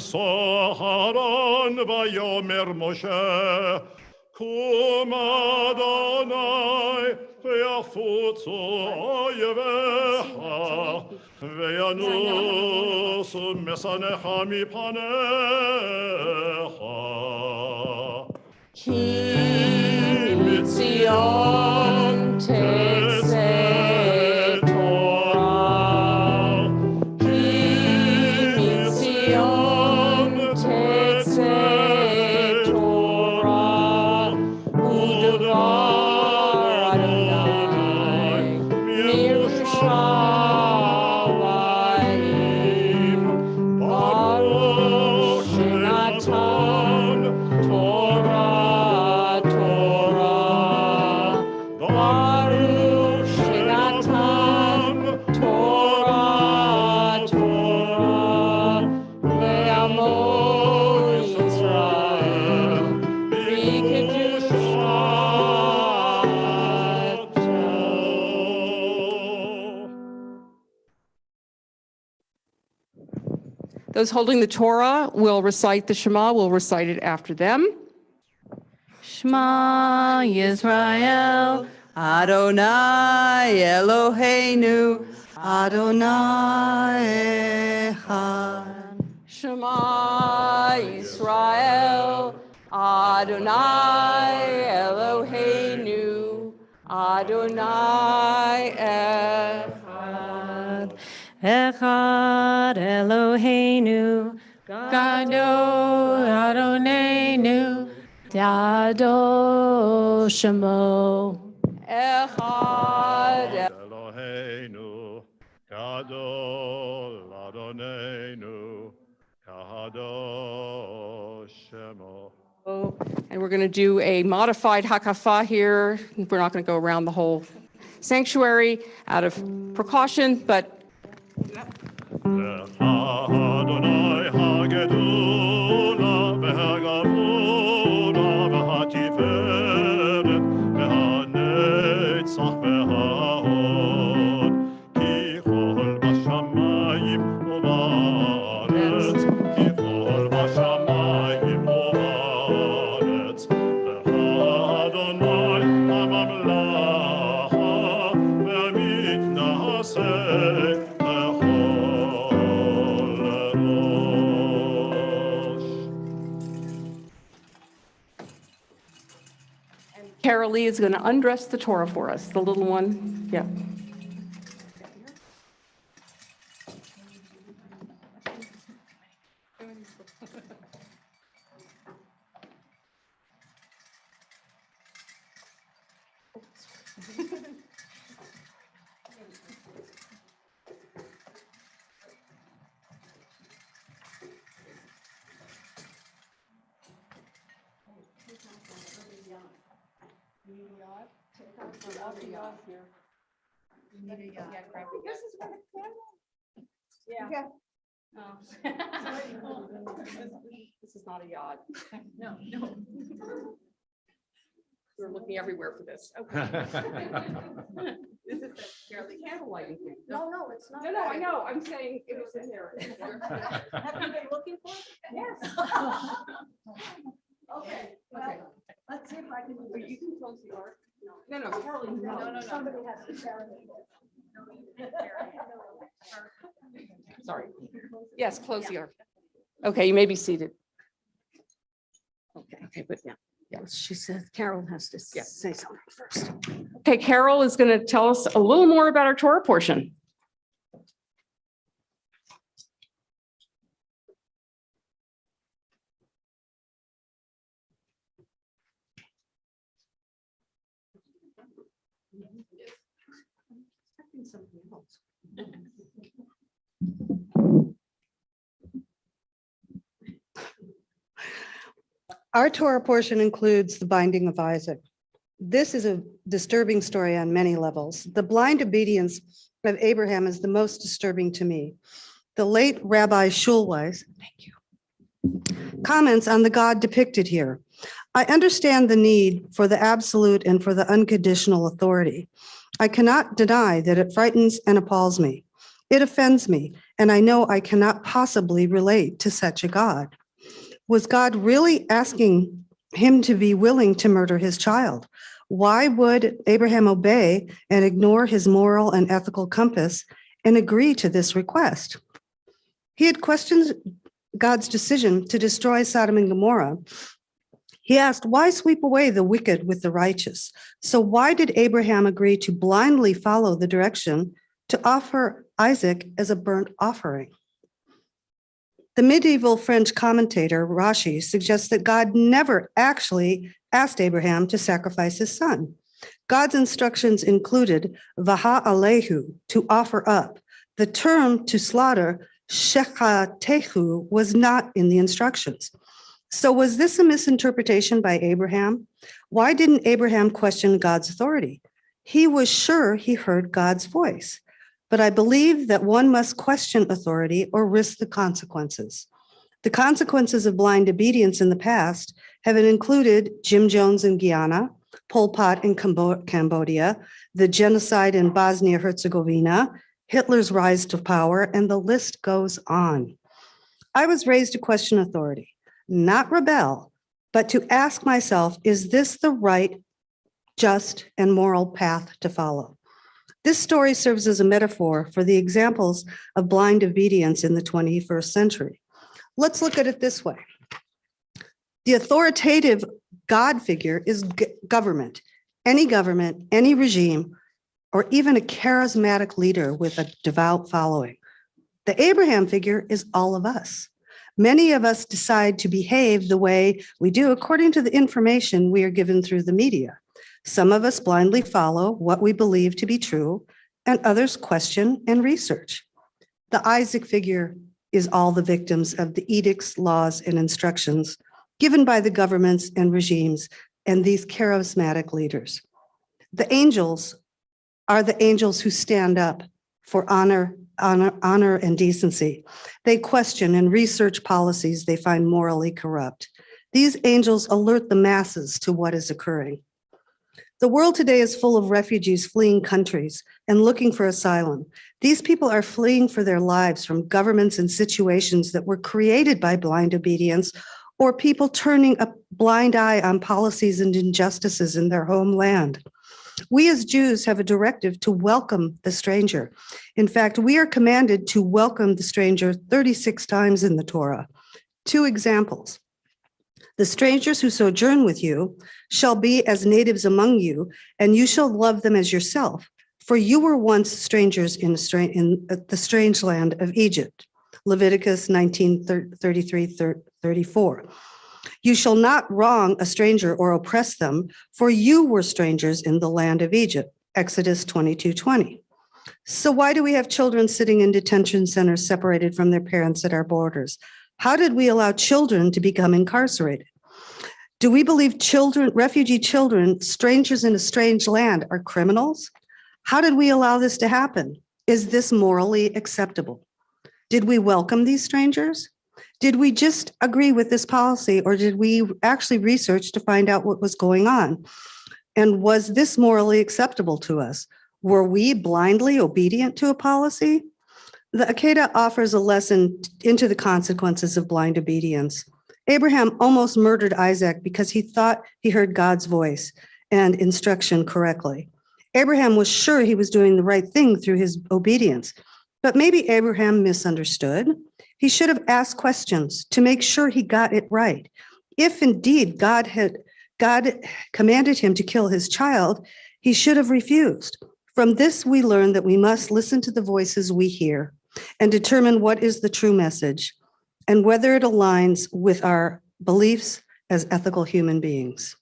Saharan vayomer Moshe, Kum Adonai ve'afutzu oyevecha, ve'yanus mesanecha mipanecha. Ki mitzion tetzeh Torah, ki mitzion tetzeh Those holding the Torah will recite the Shema. We'll recite it after them. Shema Yisrael, Adonai Eloheinu, Adonai Echad. Shema Yisrael, Adonai Eloheinu, Adonai Echad. Echad Eloheinu, Gado Adonenu, Yado Shemo. Echad. Eloheinu, Gadol Adonenu, Kadosh Shemo. And we're going to do a modified hakafah here. We're not going to go around the whole sanctuary out of precaution, but Adonai hagedula v'hagavula v'hatiferet v'hanetzach v'hahod ki chol b'shamayim u'ba'aretz ki chol b'shamayim u'ba'aretz v'Adonai ha'mamlacha v'mitnaseh Carol Lee is going to undress the Torah for us, the little one. Yeah. This is not a yod. No. We're looking everywhere for this. Okay. This is the candle lighting thing. No, it's not. No, I know. I'm saying it was in there. Have you been looking for it? Yes. Okay, Okay. let's see if I can do Or you can close the ark. No, Carly, no. Somebody has to carry it. Sorry. Yes, close the ark. Okay, you may be seated. Okay, but yeah, she said Carol has to say something first. Okay, Carol is going to tell us a little more about our Torah portion. Our Torah portion includes the binding of Isaac. This is a disturbing story on many levels. The blind obedience of Abraham is the most disturbing to me. The late Rabbi Schulweis, comments on the God depicted here. I understand the need for the absolute and for the unconditional authority. I cannot deny that it frightens and appalls me. It offends me, and I know I cannot possibly relate to such a God. Was God really asking him to be willing to murder his child? Why would Abraham obey and ignore his moral and ethical compass and agree to this request? He had questioned God's decision to destroy Sodom and Gomorrah. He asked, why sweep away the wicked with the righteous? So why did Abraham agree to blindly follow the direction to offer Isaac as a burnt offering? The medieval French commentator Rashi suggests that God never actually asked Abraham to sacrifice his son. God's instructions included vaha alehu, to offer up. The term to slaughter, shechatehu, was not in the instructions. So was this a misinterpretation by Abraham? Why didn't Abraham question God's authority? He was sure he heard God's voice. But I believe that one must question authority or risk the consequences. The consequences of blind obedience in the past have included Jim Jones in Guyana, Pol Pot in Cambodia, the genocide in Bosnia-Herzegovina, Hitler's rise to power, and the list goes on. I was raised to question authority, not rebel, but to ask myself, is this the right, just, and moral path to follow? This story serves as a metaphor for the examples of blind obedience in the 21st century. Let's look at it this way. The authoritative God figure is government, any regime, or even a charismatic leader with a devout following. The Abraham figure is all of us. Many of us decide to behave the way we do according to the information we are given through the media. Some of us blindly follow what we believe to be true, and others question and research. The Isaac figure is all the victims of the edicts, laws, and instructions given by the governments and regimes and these charismatic leaders. The angels are the angels who stand up for honor and decency. They question and research policies they find morally corrupt. These angels alert the masses to what is occurring. The world today is full of refugees fleeing countries and looking for asylum. These people are fleeing for their lives from governments and situations that were created by blind obedience or people turning a blind eye on policies and injustices in their homeland. We as Jews have a directive to welcome the stranger. In fact, we are commanded to welcome the stranger 36 times in the Torah. 2 examples. The strangers who sojourn with you shall be as natives among you, and you shall love them as yourself, for you were once strangers in the strange land of Egypt. Leviticus 19:33-34. You shall not wrong a stranger or oppress them, for you were strangers in the land of Egypt. Exodus 22:20. So why do we have children sitting in detention centers separated from their parents at our borders? How did we allow children to become incarcerated? Do we believe children, refugee children, strangers in a strange land, are criminals? How did we allow this to happen? Is this morally acceptable? Did we welcome these strangers? Did we just agree with this policy, or did we actually research to find out what was going on? And was this morally acceptable to us? Were we blindly obedient to a policy? The Akedah offers a lesson into the consequences of blind obedience. Abraham almost murdered Isaac because he thought he heard God's voice and instruction correctly. Abraham was sure he was doing the right thing through his obedience, but maybe Abraham misunderstood. He should have asked questions to make sure he got it right. If indeed God commanded him to kill his child, he should have refused. From this, we learn that we must listen to the voices we hear and determine what is the true message and whether it aligns with our beliefs as ethical human beings.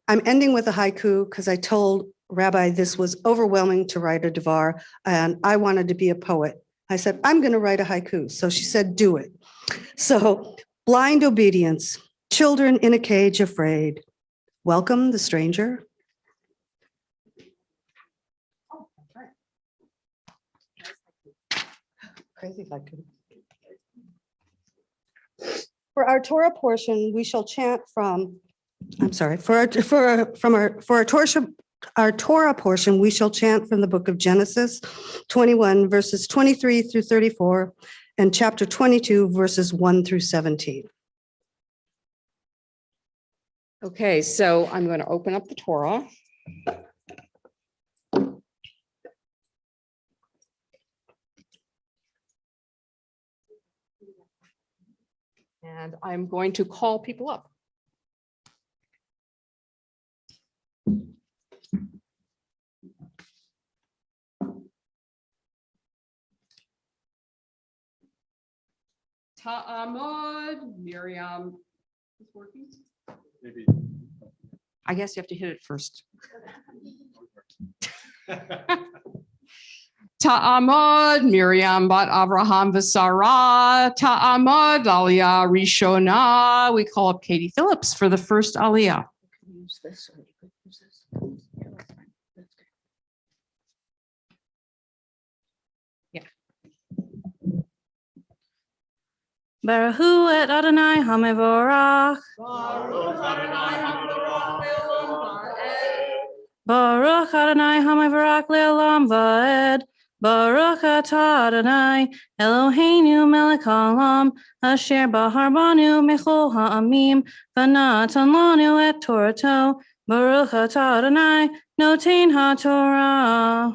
I'm ending with a haiku because I told Rabbi this was overwhelming to write a devar, and I wanted to be a poet. I said, I'm going to write a haiku. So she said, do it. So, blind obedience, children in a cage afraid. Welcome the stranger. Crazy haiku. For our Torah portion, we shall chant from, our Torah portion, we shall chant from the book of Genesis 21, verses 23-34, and chapter 22, verses 1-17. Okay, so I'm going to open up the Torah. And I'm going to call people up. Ta'amod, Miriam. Is working? Maybe. I guess you have to hit it first. Ta'amod, Miriam bat Avraham v'Sarah. Ta'amod, Aliyah Rishona. We call up Katie Phillips for the first Aliyah. Baruch hu et Adonai HaMevorach. Baruch Adonai HaMevorach le'olam va'ed. Baruch atah Adonai Eloheinu melech melech haolam, asher bahar banu mechol ha'amim, v'natan lanu et Torato, Baruch atah Adonai, noten ha'Torah.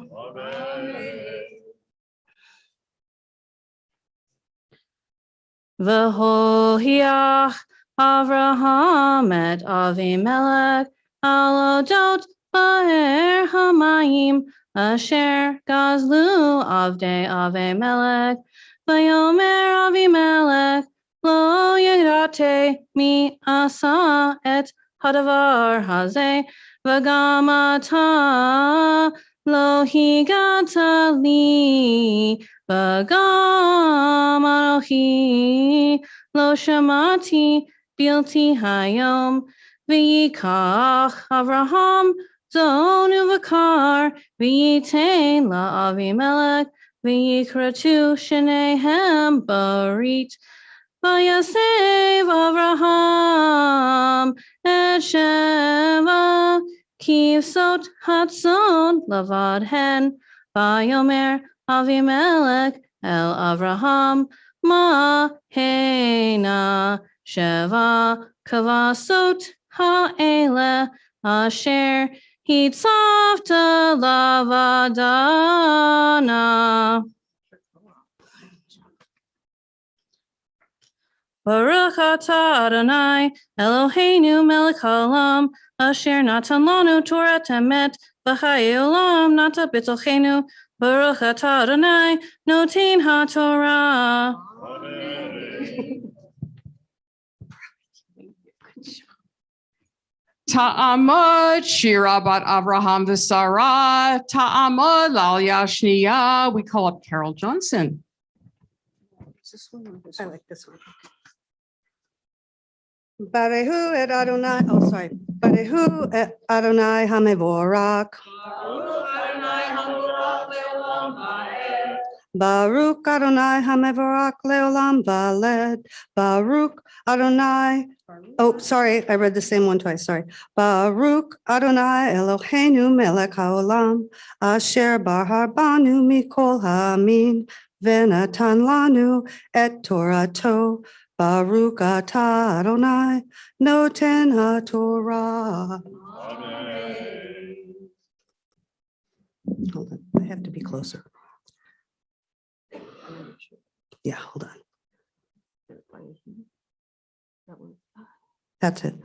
V'hohiach Avraham et Avimelech al odot ba'er hamayim asher gazlu avdei Avimelech v'yomer Avimelech lo yirate mi asa et hadavar hazeh v'gam ata lo higata li v'gam anochi lo shamati bilti hayom v'yikach Avraham zonu v'kar v'yitain la Avimelech v'yikratu shenehem barit v'yasev Avraham et Sheva kivsot hatzon lavad hen v'yomer Avimelech el Avraham ma hena Sheva kavasot ha'ele asher hitzavta lavadana. Baruch atah Adonai Eloheinu melech haolam asher natan lanu Torah temet v'chayei olam nata b'tochenu. Baruch atah Adonai noten ha'Torah. Ta'amud Shira bat Avraham v'Sarah. Ta'amud Lalia Shniya. We call up Carol Johnson. I like this one. Barehu et Adonai, oh, sorry. Barehu et Adonai hamevorak. Baruch Adonai hamevorak leolam valed. Baruch Adonai. Oh, sorry, I read the same one twice, sorry. Baruch Adonai Eloheinu melech haolam, asher bahar banu mikol ha'amin, v'natan lanu et Torato. Baruch atah Adonai noten ha'Torah. Hold on, I have to be closer. Yeah, hold on. That's it.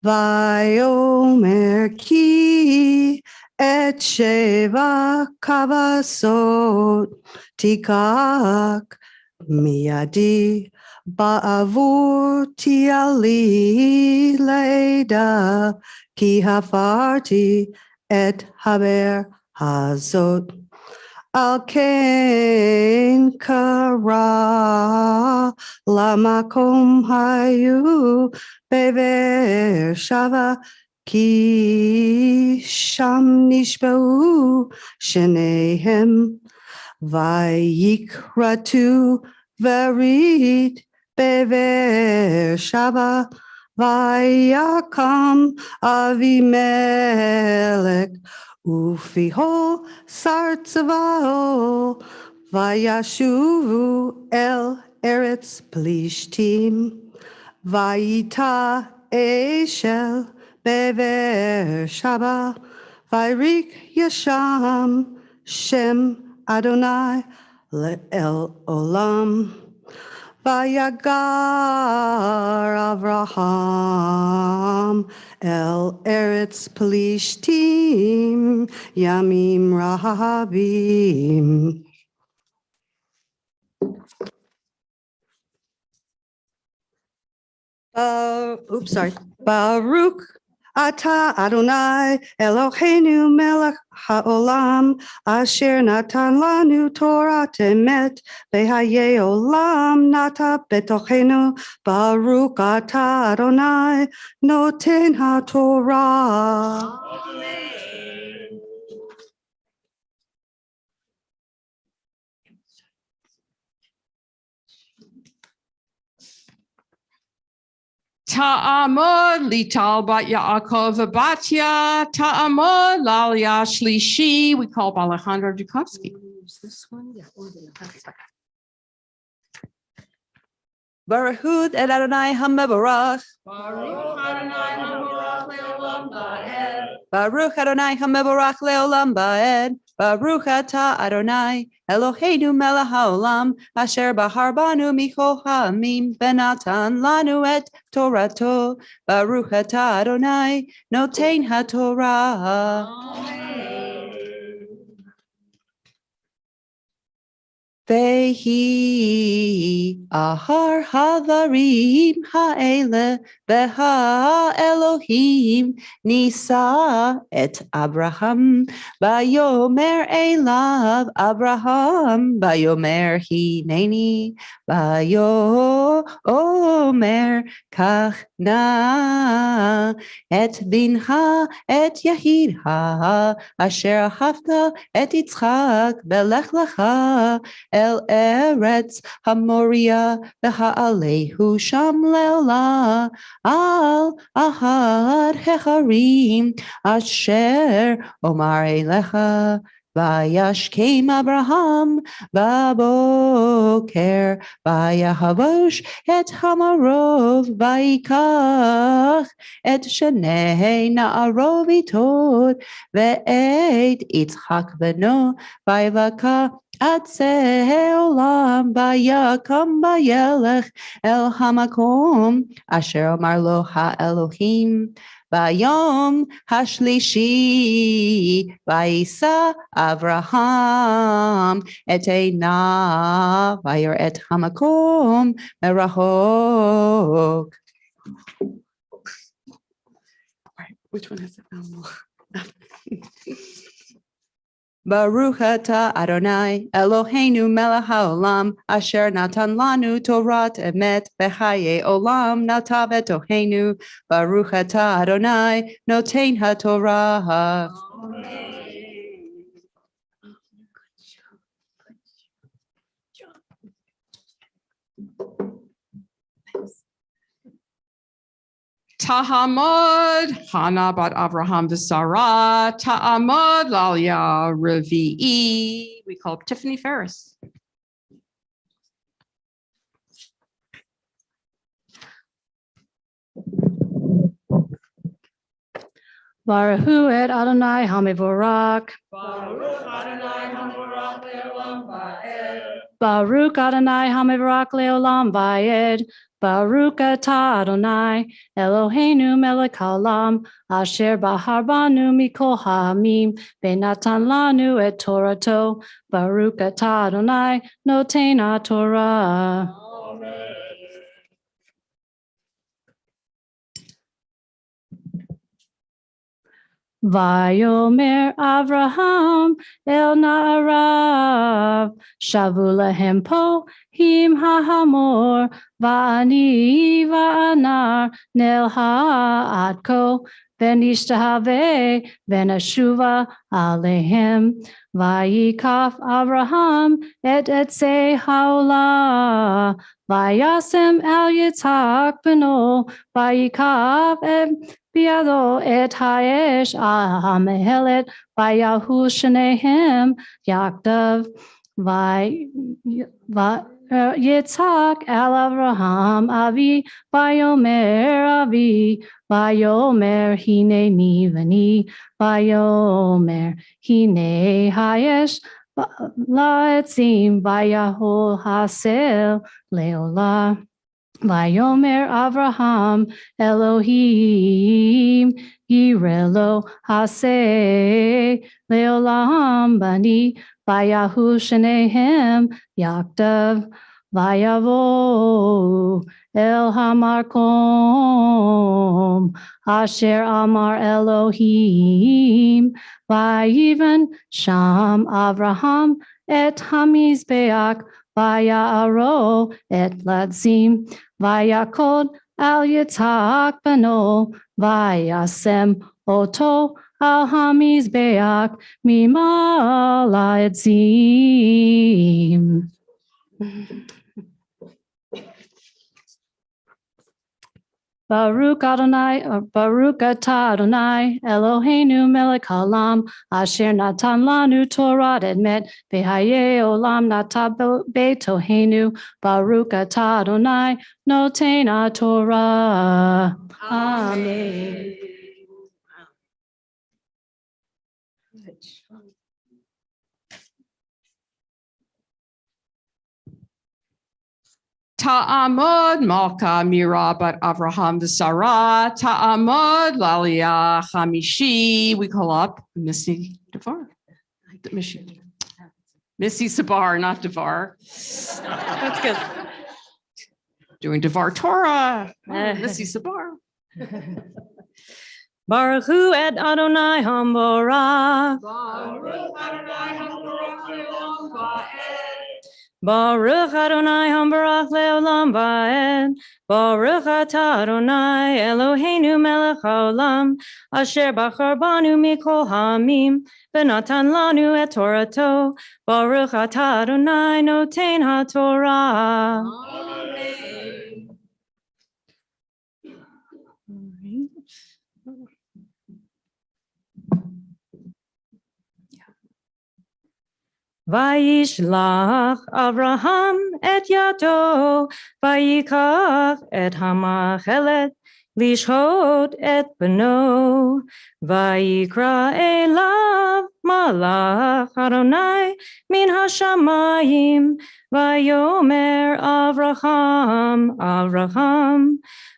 Vayomer ki et sheva kavasot tikak miyadi ba'avur tiali leida ki hafarti et haber hazot. Al ken kara lamakom hayu bever shava ki sham nishbeu shenehem vayikratu verit bever shava vayakam Avimelech Ufiho sartzavao vayashuvu el eretz plishtim vayita eshel bever shaba vayrik yasham shem Adonai le'el olam vayagar Avraham el eretz plishtim yamim rahabim. Oops, sorry. Baruch atah Adonai Eloheinu melech haolam asher natan lanu Torah temet v'hayei olam nata betochenu. Baruch atah Adonai noten ha'Torah. Ta'amud lital bat Yaakov Batya. Ta'amud lalia shlishi. We call up Alejandro Dukovsky. This one, yeah. Baruch Hu et Adonai HaMevorach. Baruch Adonai HaMevorach leolam ba'ed. Baruch atah Adonai Eloheinu melech haolam asher bahar banu michol ha'amim benatan lanu et Torato. Baruch atah Adonai noten haTorah. Vehi ahar havarim ha'ele veha Elohim nisa et Abraham bayomer elav Abraham bayomer hineni bayomer kach na et binha et yahidha asher ahavta et Yitzchak belech lecha El Eretz Hamoria V'Ha'alehu Sham Le'ola Al Ahad Hecharim Asher Omar Elecha Vayashkem Abraham Baboker Vayahavosh Et Hamarov Vayikach Et Shenei Na'arov Itod Ve'et Yitzchak Beno Vayvaka Atzeh olam bayakam bayelech el hamakom asher amar lo ha-Elohim bayom hashlishi vayisa Avraham et einav vayor et hamakom merachok. Which one is it now? Baruch atah Adonai Eloheinu melech haolam asher natan lanu Torat emet v'chaye olam natav etoheinu. Baruch atah Adonai noten haTorah. Tahamad, Hana bat Avraham v'Sarah, Ta'amad Lalia Revi'i. We call up Tiffany Ferris. Baruch Hu et Adonai HaMevorach. Baruch Adonai HaMevorach leolam va'ed. Baruch atah Adonai Eloheinu melech haolam asher bahar banu mikol ha'amim benatan lanu et Torato. Baruch atah Adonai noten haTorah. Vayomer Avraham el na'arav shavu lahem po him hahamor va'ani va'anar nel ha'adko v'nishtahave v'nashuva alehem vayikaf Avraham et etzei haolah vayasem el Yitzhak beno vayikaf et Biado et haesh ahamehelet vayahu shenehem yakdav Yitzhak el Avraham avi vayomer avi vayomer hineni v'ni vayomer hine haesh la'etzim vayahu hasel leolah. Vayomer Avraham Elohim Yirelo Haseh Leolam Bani Vayahu Shenehem Yakdav Vayavo El Hamarkom Asher Amar Elohim Vayivan Sham Avraham Et Hamizbeach Vaya'aro et Ladzim Vayakod al Yitzhak beno Vayasem oto al Hamizbeach mimala etzim. Baruch Adonai, or Baruch atah Adonai, Eloheinu melech haolam, asher natan lanu Torah emet, v'hayeh olam nata beitohenu, Baruch atah Adonai, noten haTorah. Amen. Ta'amod Malka Mirabat Avraham V'Sarah, Ta'amod Lalia Hamishi. We call up Missy Devar. Missy Sabar, not Devar. That's good. Doing Devar Torah. Missy Sabar. Baruch Hu et Adonai Hamborach. Baruch Adonai Hamborach leolam va'ed. Baruch atah Adonai Eloheinu melech haolam, asher bachar banu mikol ha'amim, v'natan lanu et Torato. Baruch atah Adonai noten haTorah. Vayishlach Avraham et yado, vayikach et hamachelet, lishhot et beno, vayikra elav malach Adonai min hashamayim, vayomer Avraham, Avraham,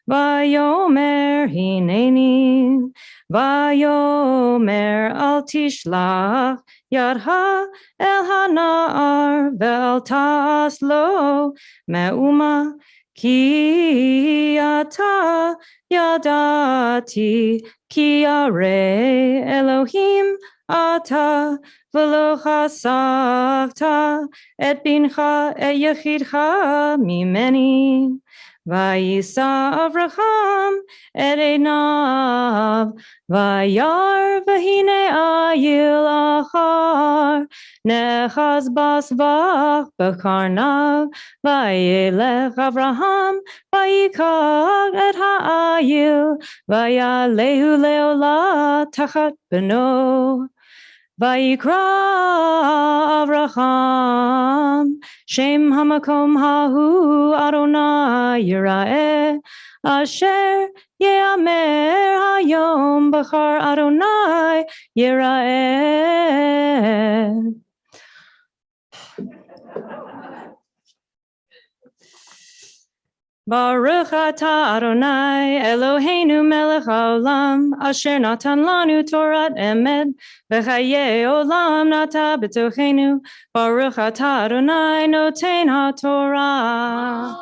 vayomer hineni, vayomer al tishlach Yadha el hanar vel tas lo me'uma ki ata yadati ki are Elohim ata v'lo chasachta et bincha et yechidcha mimeni. Vayisa Avraham et einav, vayar v'hine ayil achar, nechaz basvach b'karnav, vayelech Avraham, vayikach et ha'ayil, vayalehu leolah tachat beno. Vayikra Avraham, Shem hamakom hahu Adonai Yira'eh, Asher ye'amer hayom b'char Adonai Yira'eh. Baruch atah Adonai Eloheinu melech haolam, asher natan lanu Torah emet, v'chayei olam nata b'tochenu. Baruch atah Adonai noten haTorah.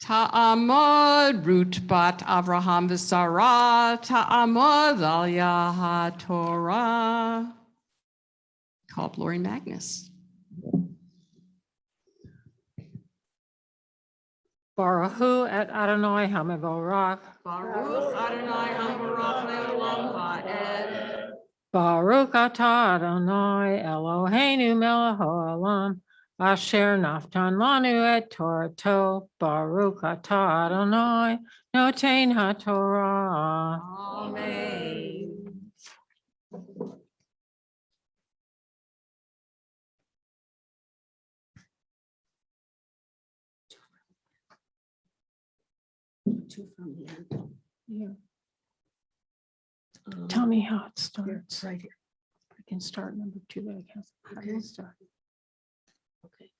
Ta'amod Ruth bat Avraham V'Sarah, Ta'amod Lalia HaTorah. Call up Lori Magnus. Baruch Hu et Adonai Hamavorach. Baruch Adonai Hambarach Leolam Va'ed. Baruch atah Adonai Eloheinu melech haolam, asher naftan lanu et Torato. Baruch atah Adonai noten haTorah. Amen. Tell me how it starts. Right here. I can start number 2, but I can't. How do you start? Okay.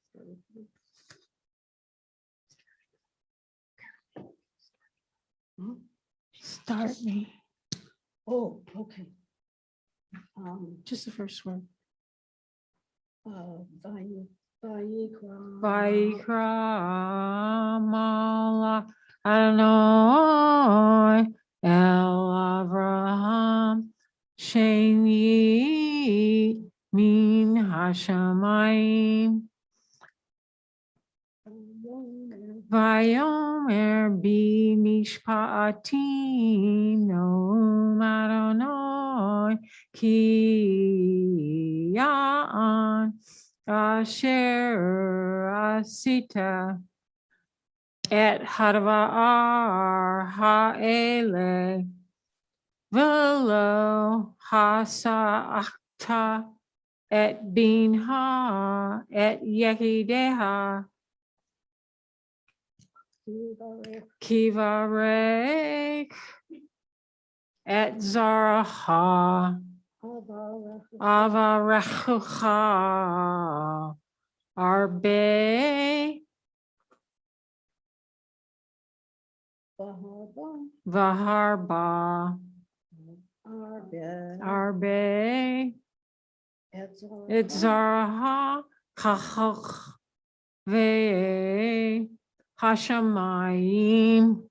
Start me. Oh, okay. Just the first word. Vayikra. Vayikra malach Adonai el Avraham Shem yi min hashamayim. Vayomer bi mishpa'ati no Adonai ki ya'an asher asita et hadvar ha'ele velo hasa'ata et binha et yehideha kivarek et zaraha avarechucha arbe vaharba arbe et zaraha kachach ve hashamayim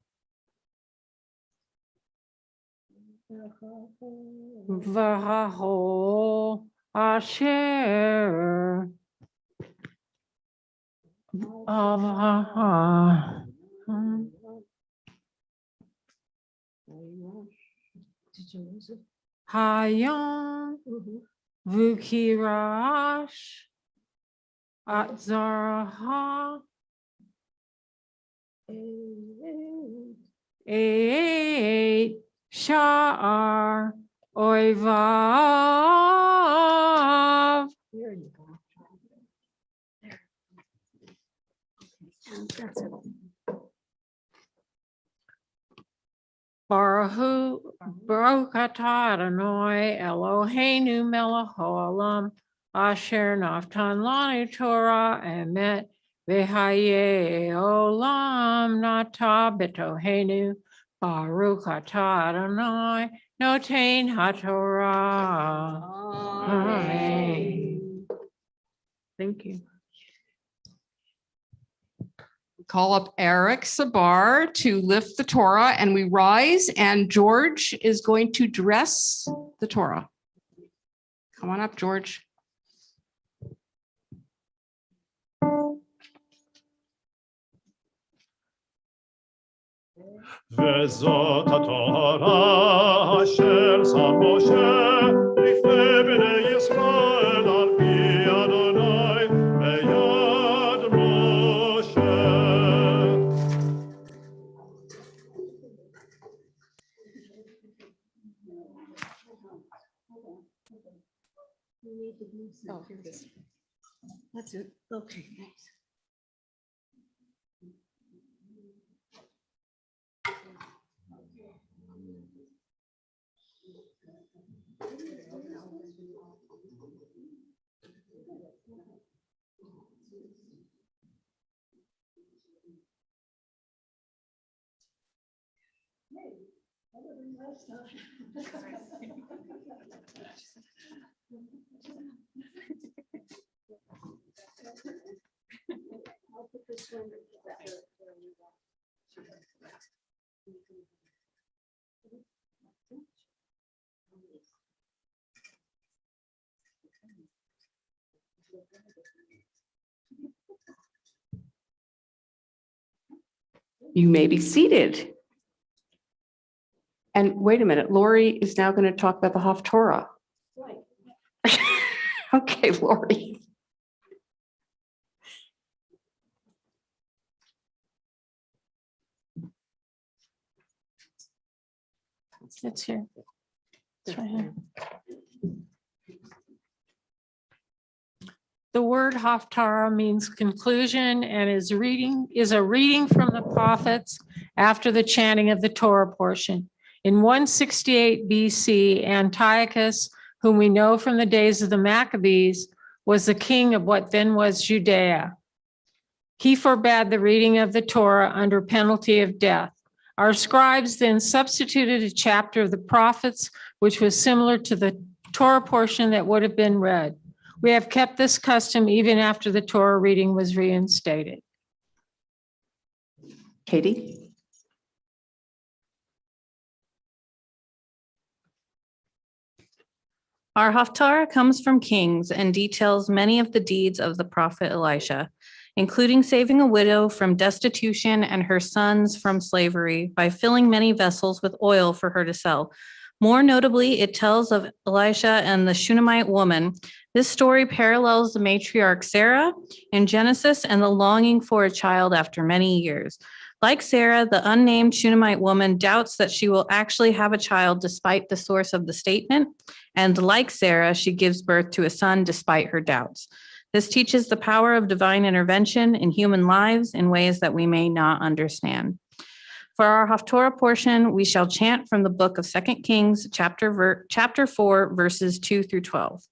v'haho asher avaha hayom v'kirash atzaraha eight sha'ar oivav. There you go. There. That's it. Baruch atah Adonai Eloheinu melech haolam asher naftan lanu Torah emet v'hayeh olam nata b'tohenu. Baruch atah Adonai noten haTorah. Amen. Thank you. Call up Eric Sabar to lift the Torah, and we rise, and George is going to dress the Torah. Come on up, George. וזאת התורה אשר שם משה לפני בני ישראל על פי אדוני ביד משה. Oh, here it is. That's it. Okay, thanks. You may be seated. And wait a minute, Lori is now going to talk about the Haftorah. Okay, Lori. It's here. It's right here. The word Haftarah means conclusion and is a reading from the prophets after the chanting of the Torah portion. In 168 BC, Antiochus, whom we know from the days of the Maccabees, was the king of what then was Judea. He forbade the reading of the Torah under penalty of death. Our scribes then substituted a chapter of the prophets, which was similar to the Torah portion that would have been read. We have kept this custom even after the Torah reading was reinstated. Katie? Our Haftarah comes from Kings and details many of the deeds of the prophet Elisha. including saving a widow from destitution and her sons from slavery by filling many vessels with oil for her to sell. More notably, it tells of Elisha and the Shunammite woman. This story parallels the matriarch Sarah in Genesis and the longing for a child after many years. Like Sarah, the unnamed Shunammite woman doubts that she will actually have a child despite the source of the statement. And like Sarah, she gives birth to a son despite her doubts. This teaches the power of divine intervention in human lives in ways that we may not understand. For our Haftorah portion, we shall chant from the book of 2 Kings, chapter 4, verses 2 through 12.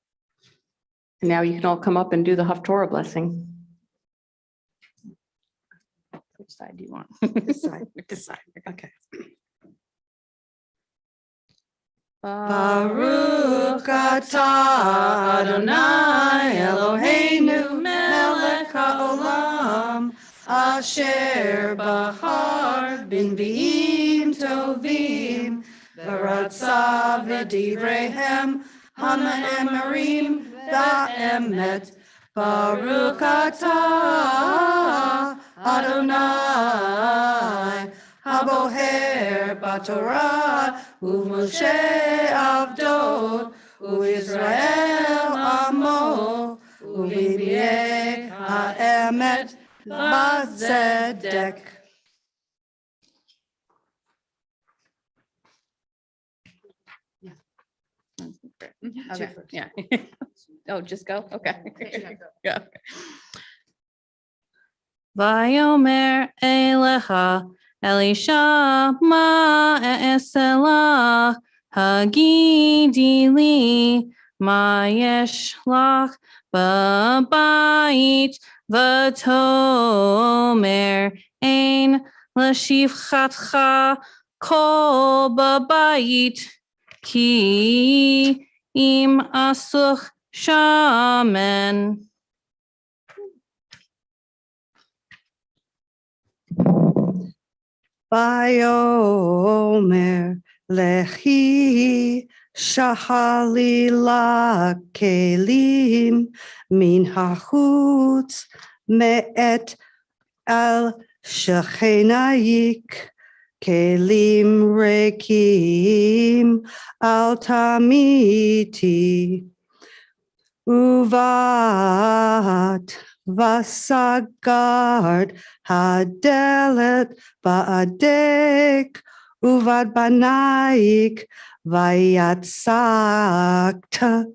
And now you can all come up and do the Haftorah blessing. Which side do you want? This side. This side. Okay. Baruch atah Adonai Eloheinu melech haolam asher bahar b'nvi'im tovim v'ratza v'divrehem ha'me'emarim va'emet. Baruch atah Adonai Haboher b'Torah u'Moshe avdo u'Yisrael amo u'V'nei ha'emet b'tzedek. Okay, yeah. Oh, just go? Okay. Go. Vayomer Elecha Elisha ma'esela hagidi li ma yesh lach b'bayit v'tomer ein l'shivchatcha kol b'bayit ki im asuch shamen. Vayomer lechi shahalila kelim min hachutz me'et al shechenayik kelim rekim al tamiti uvat vasagard hadelet ba'adek uvad banaik vayatsakta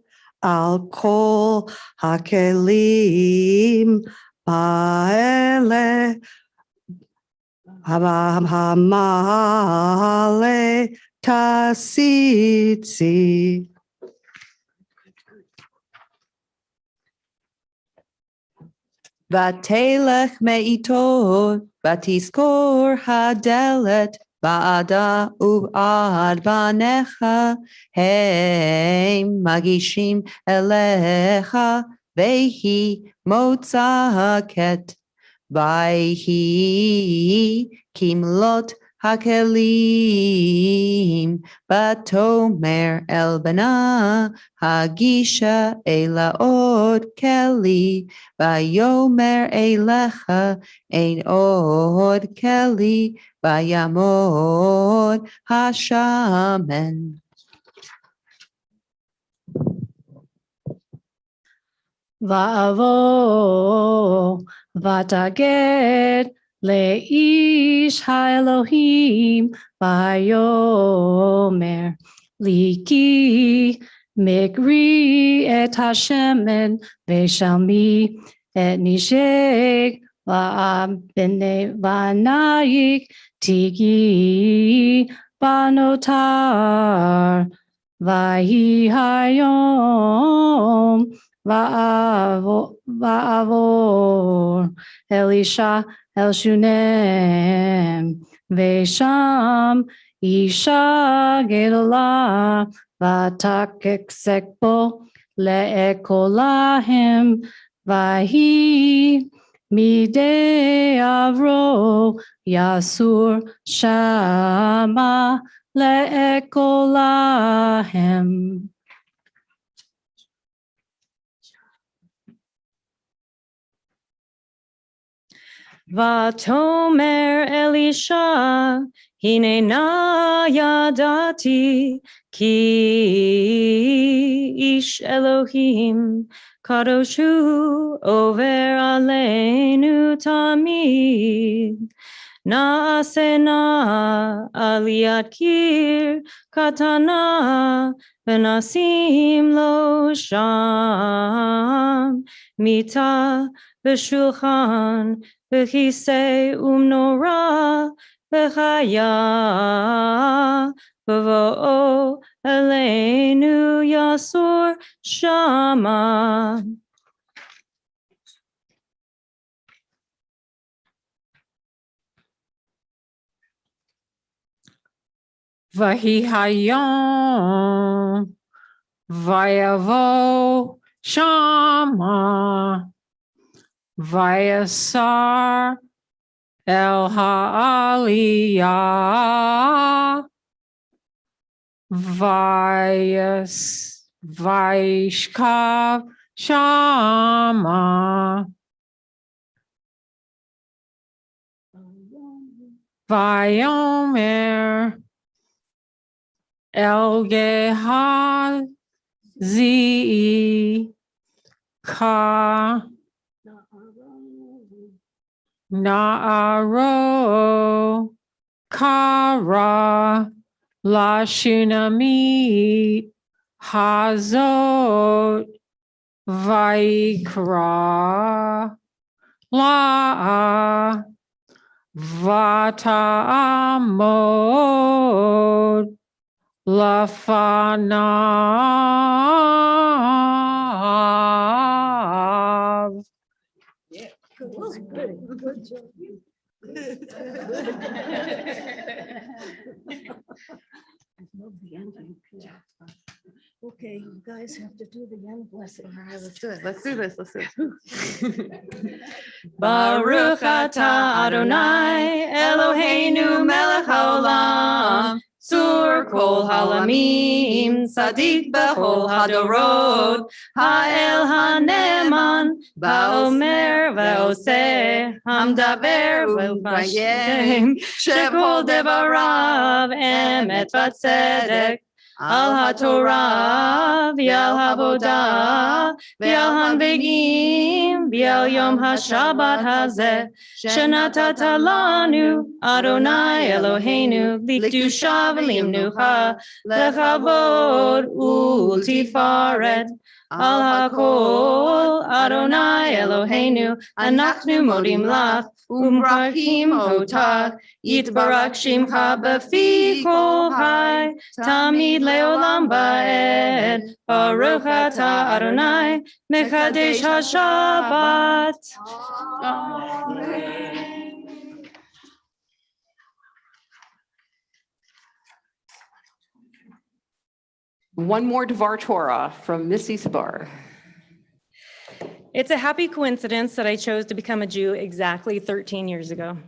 al kol hakelim ba'ele hamale tasitzi. Vatelech me'ito, vatiskor hadelet, ba'ada u'ad banecha, heim magishim elecha, vehi motzaket, vayhi kimlot hakelim, batomer el bana, hagisha elaod keli, vayomer elecha ein od keli, vayamod hashamen. Va'avo v'taged le'ish ha'Elohim v'yomer liki mikri et hashemen v'shalmi et nishek v'abene v'anayik tigi banotar v'hi hayom va'avor Elisha El Shunem Vesham Isha Gedolah Vatakek Sekbo Le'ekolahem Vahi Mide Avro Yasur Shama Le'ekolahem. Vatomer Elisha, hine na yadati, ki ish Elohim, kadoshu over aleinu tamid. Naasena aliyat kir katana v'nasim lo sham mita v'shulchan v'chisei umnora v'chaya v'vo'o aleinu yasur shama. Vahi hayom vayavo shama vayasar el ha'aliyah vayishkav shama vayomer El Gehazi Ka Na'aro Kara Lashunamit Hazot Vaikra La Vata'amod Lafanav. Good job. Okay, you guys have to do the end blessing. All right, let's do it. Let's do this. Let's do it. Baruch atah Adonai Eloheinu melech haolam, Sur kol halamim, Tzadik bechol hadorot, Ha'el haneman, Ba'omer ve'oseh, Hamdaber ve'mashtem, Shekol devarav emet v'tzedek, Al haTorah v'al havodah v'al hanvegim v'al yom haShabbat hazeh shenatata lanu Adonai Eloheinu likdusha v'limnucha lechavod ultifaret al hakol Adonai Eloheinu anachnu modim lach umrachim otach yitbarak shimcha b'fi kol hai tamid leolam ba'ed baruch atah Adonai mekadesh haShabbat. One more Devar Torah from Missy Sabar. It's a happy coincidence that I chose to become a Jew exactly 13 years ago.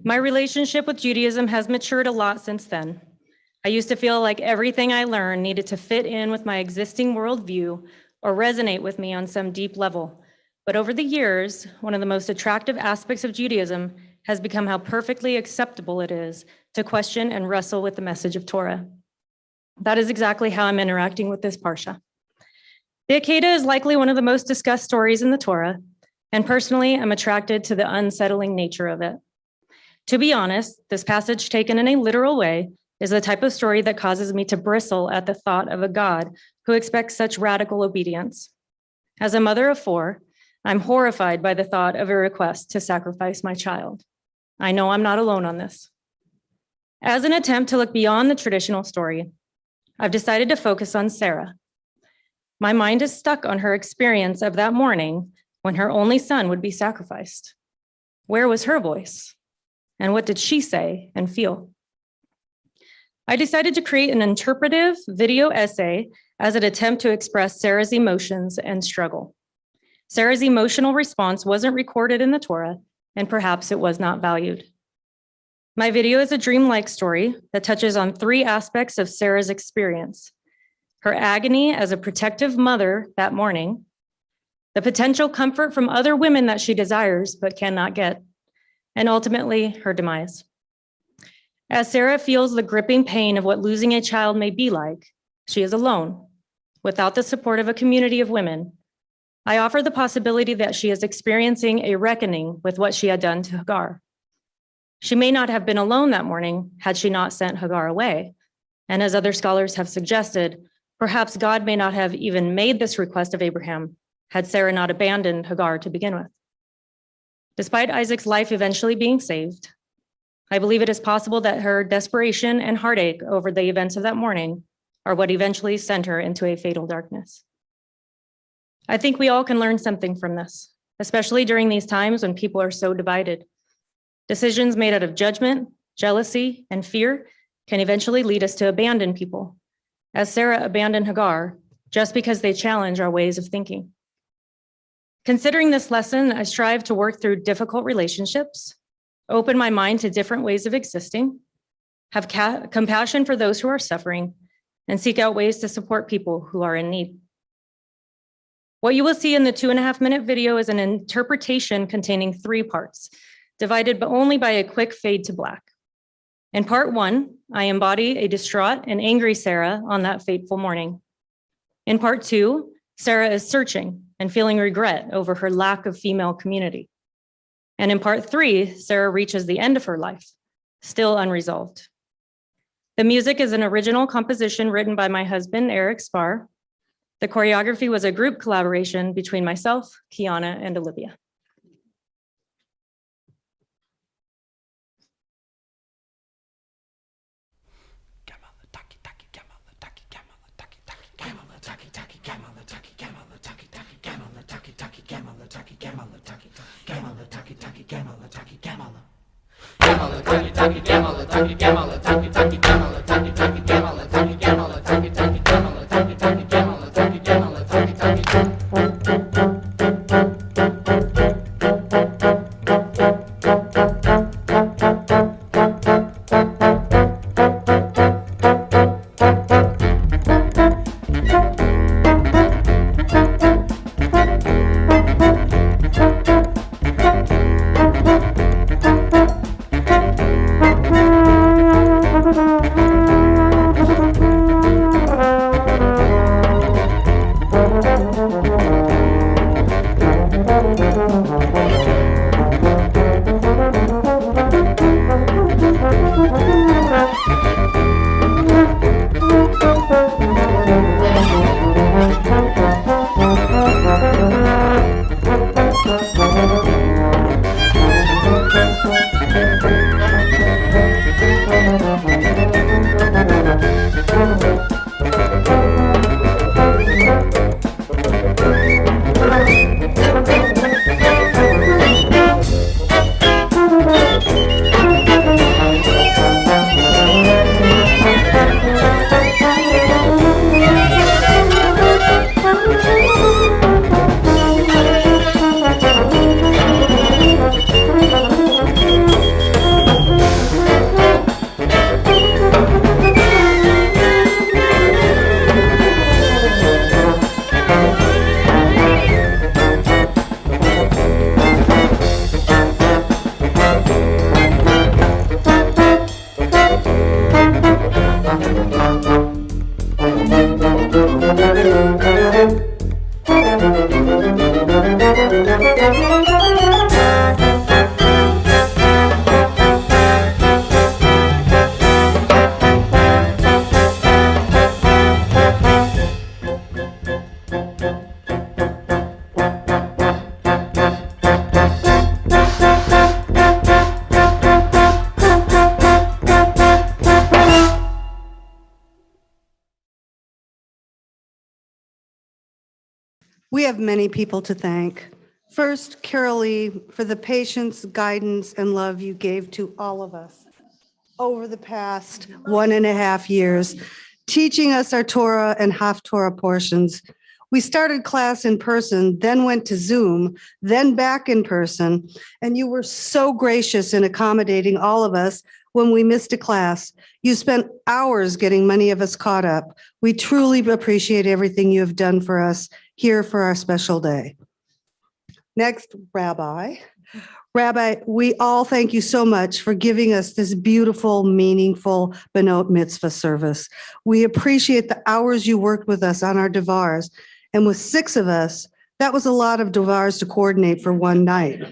My relationship with Judaism has matured a lot since then. I used to feel like everything I learned needed to fit in with my existing worldview or resonate with me on some deep level. But over the years, one of the most attractive aspects of Judaism has become how perfectly acceptable it is to question and wrestle with the message of Torah. That is exactly how I'm interacting with this parsha. The Akedah is likely one of the most discussed stories in the Torah, and personally, I'm attracted to the unsettling nature of it. To be honest, this passage taken in a literal way is the type of story that causes me to bristle at the thought of a God who expects such radical obedience. As a mother of 4, I'm horrified by the thought of a request to sacrifice my child. I know I'm not alone on this. As an attempt to look beyond the traditional story, I've decided to focus on Sarah. My mind is stuck on her experience of that morning when her only son would be sacrificed. Where was her voice? And what did she say and feel? I decided to create an interpretive video essay as an attempt to express Sarah's emotions and struggle. Sarah's emotional response wasn't recorded in the Torah, and perhaps it was not valued. My video is a dreamlike story that touches on 3 aspects of Sarah's experience: her agony as a protective mother that morning, the potential comfort from other women that she desires but cannot get, and ultimately her demise. As Sarah feels the gripping pain of what losing a child may be like, she is alone, without the support of a community of women. I offer the possibility that she is experiencing a reckoning with what she had done to Hagar. She may not have been alone that morning had she not sent Hagar away. And as other scholars have suggested, perhaps God may not have even made this request of Abraham had Sarah not abandoned Hagar to begin with. Despite Isaac's life eventually being saved, I believe it is possible that her desperation and heartache over the events of that morning are what eventually sent her into a fatal darkness. I think we all can learn something from this, especially during these times when people are so divided. Decisions made out of judgment, jealousy, and fear can eventually lead us to abandon people, as Sarah abandoned Hagar just because they challenge our ways of thinking. Considering this lesson, I strive to work through difficult relationships, open my mind to different ways of existing, have compassion for those who are suffering, and seek out ways to support people who are in need. What you will see in the 2.5-minute video is an interpretation containing 3 parts, divided only by a quick fade to black. In part 1, I embody a distraught and angry Sarah on that fateful morning. In part 2, Sarah is searching and feeling regret over her lack of female community. And in part 3, Sarah reaches the end of her life, still unresolved. The music is an original composition written by my husband, Eric Spar. The choreography was a group collaboration between myself, Kiana, and Olivia. We have many people to thank. First, Carol Lee, for the patience, guidance, and love you gave to all of us over the past 1.5 years, teaching us our Torah and half Torah portions. We started class in person, then went to Zoom, then back in person, and you were so gracious in accommodating all of us when we missed a class. You spent hours getting many of us caught up. We truly appreciate everything you have done for us here for our special day. Next, Rabbi Rabbi, we all thank you so much for giving us this beautiful, meaningful Benot Mitzvah service. We appreciate the hours you worked with us on our devars. And with 6 of us, that was a lot of devars to coordinate for one night.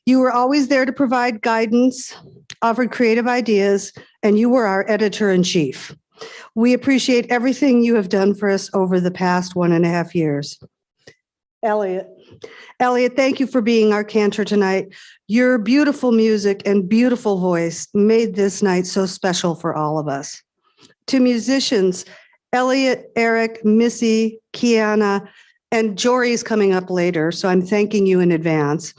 You were always there to provide guidance, offered creative ideas, and you were our editor-in-chief. We appreciate everything you have done for us over the past 1.5 years. Elliot, thank you for being our cantor tonight. Your beautiful music and beautiful voice made this night so special for all of us. To musicians, Elliot, Eric, Missy, Kiana, and Jory's coming up later, so I'm thanking you in advance.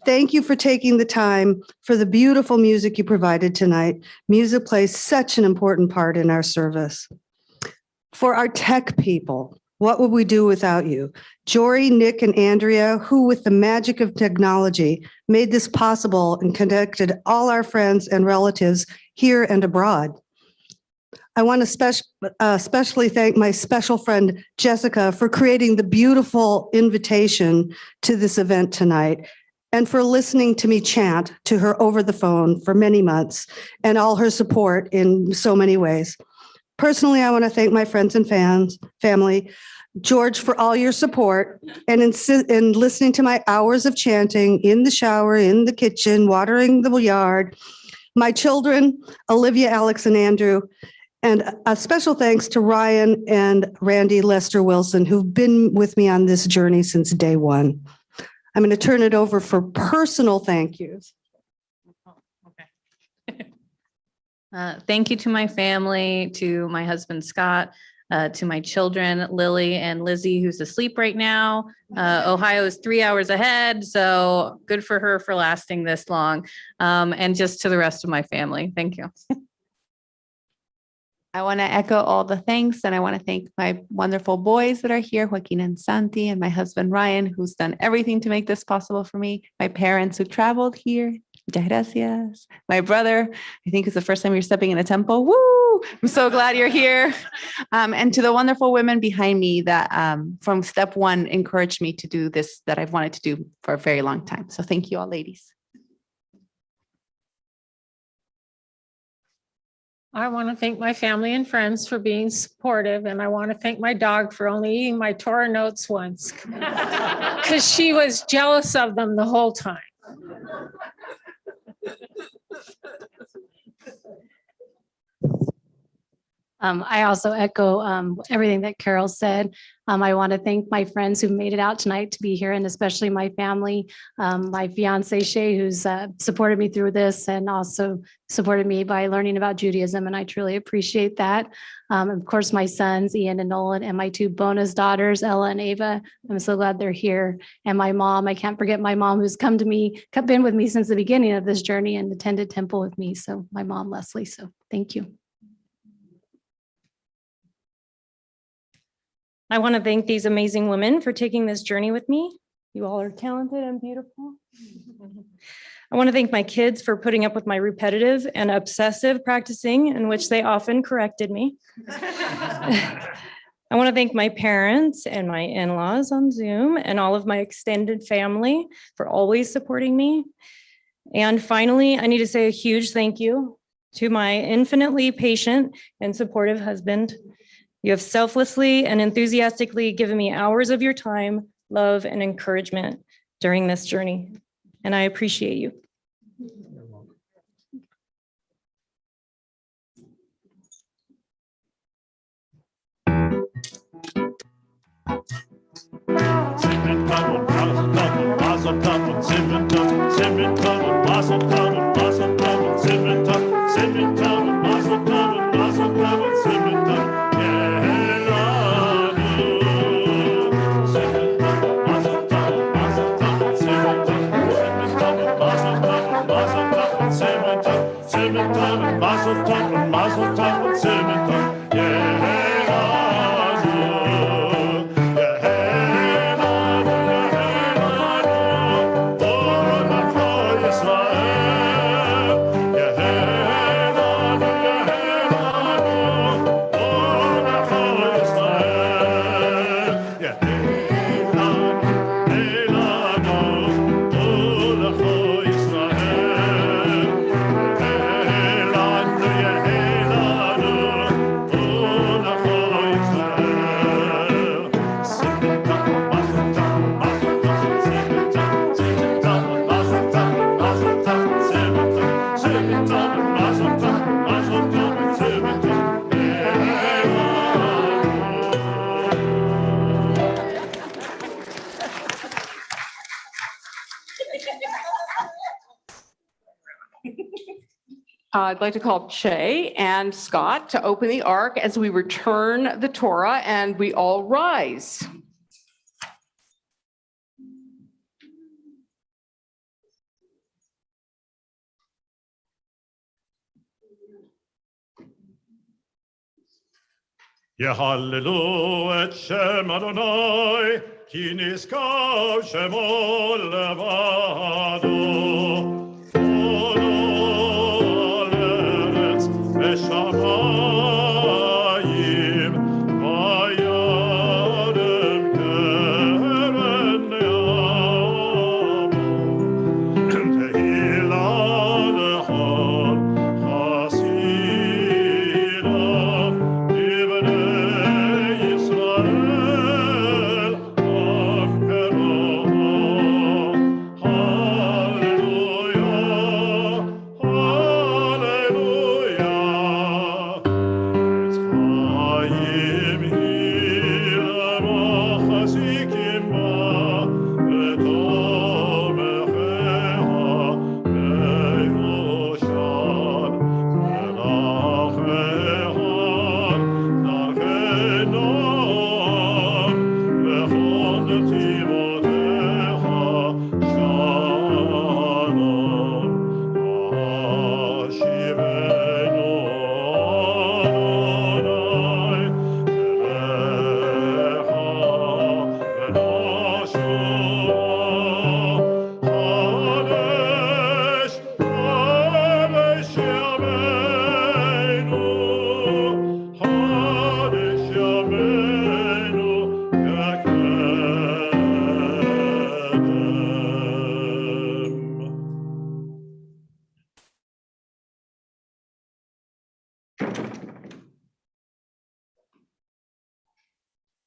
Thank you for taking the time for the beautiful music you provided tonight. Music plays such an important part in our service. For our tech people, what would we do without you? Jory, Nick, and Andrea, who with the magic of technology made this possible and connected all our friends and relatives here and abroad. I want to especially thank my special friend, Jessica, for creating the beautiful invitation to this event tonight and for listening to me chant to her over the phone for many months and all her support in so many ways. Personally, I want to thank my friends and family, George, for all your support and in listening to my hours of chanting in the shower, in the kitchen, watering the yard, my children, Olivia, Alex, and Andrew, and a special thanks to Ryan and Randy Lester Wilson, who've been with me on this journey since day one. I'm going to turn it over for personal thank yous. Thank you to my family, to my husband, Scott, to my children, Lily and Lizzie, who's asleep right now. Ohio is 3 hours ahead, so good for her for lasting this long. And just to the rest of my family. Thank you. I want to echo all the thanks, and I want to thank my wonderful boys that are here, Joaquin and Santi, and my husband, Ryan, who's done everything to make this possible for me. My parents who traveled here. Muchas gracias. My brother, I think it's the first time you're stepping in a temple. Woo! I'm so glad you're here. And to the wonderful women behind me that from step one encouraged me to do this that I've wanted to do for a very long time. So thank you all, ladies. I want to thank my family and friends for being supportive, and I want to thank my dog for only eating my Torah notes once because she was jealous of them the whole time. I also echo everything that Carol said. I want to thank my friends who made it out tonight to be here, and especially my family, my fiance Shay, who's supported me through this and also supported me by learning about Judaism, and I truly appreciate that. Of course, my sons, Ian and Nolan, and my 2 bonus daughters, Ella and Ava. I'm so glad they're here. And my mom, I can't forget my mom, who's been with me since the beginning of this journey and attended temple with me. So my mom, Leslie. So thank you. I want to thank these amazing women for taking this journey with me. You all are talented and beautiful. I want to thank my kids for putting up with my repetitive and obsessive practicing, in which they often corrected me. I want to thank my parents and my in-laws on Zoom and all of my extended family for always supporting me. And finally, I need to say a huge thank you to my infinitely patient and supportive husband. You have selflessly and enthusiastically given me hours of your time, love, and encouragement during this journey, and I appreciate you. I'd like to call Che and Scott to open the ark as we return the Torah, and we all rise. Yehalelu et Shem Adonai, ki niskav Shemo levado. Olo al eretz v'shamayim, vayarem keren yamo. Tehila lechol chasinav, Ibnei Yisrael amperoh. Hallelujah, hallelujah. It's Chaim Hila Machazikim Ba, V'tomecheha Be'yoshan, V'lachehan Nachenam, V'chod Timotecha Shalom. Hashivenu Adonai Elecha v'nashua. Kadesh, Kadesh Yameinu, Kadesh Yameinu Yakedem.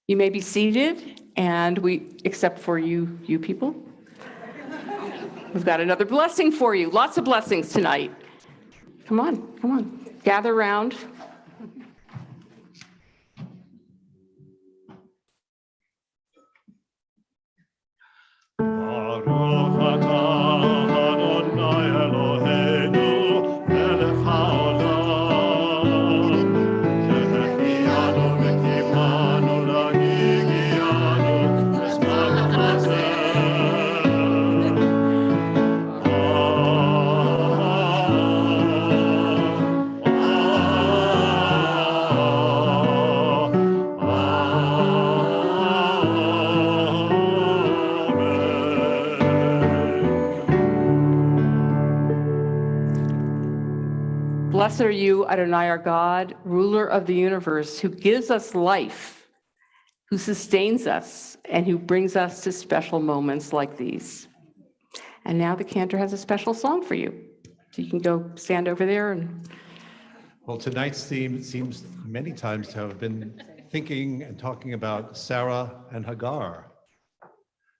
You may be seated, and except for you people. We've got another blessing for you. Lots of blessings tonight. Come on. Gather around. Baruch atah Adonai Eloheinu melech haolam, שהחיינו וקיימנו להגיענו בזמן הזה. Blessed are you, Adonai our God, ruler of the universe, who gives us life, who sustains us, and who brings us to special moments like these. And now the cantor has a special song for you. So you can go stand over there and Well, tonight's theme seems many times to have been thinking and talking about Sarah and Hagar.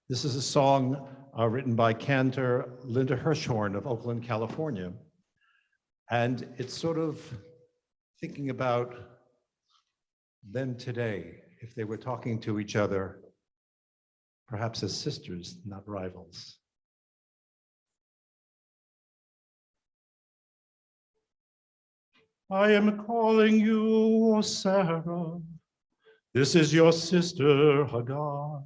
This is a song written by cantor Linda Hirschhorn of Oakland, California. And it's sort of thinking about them today, if they were talking to each other, perhaps as sisters, not rivals. I am calling you, O Sarah. This is your sister Hagar,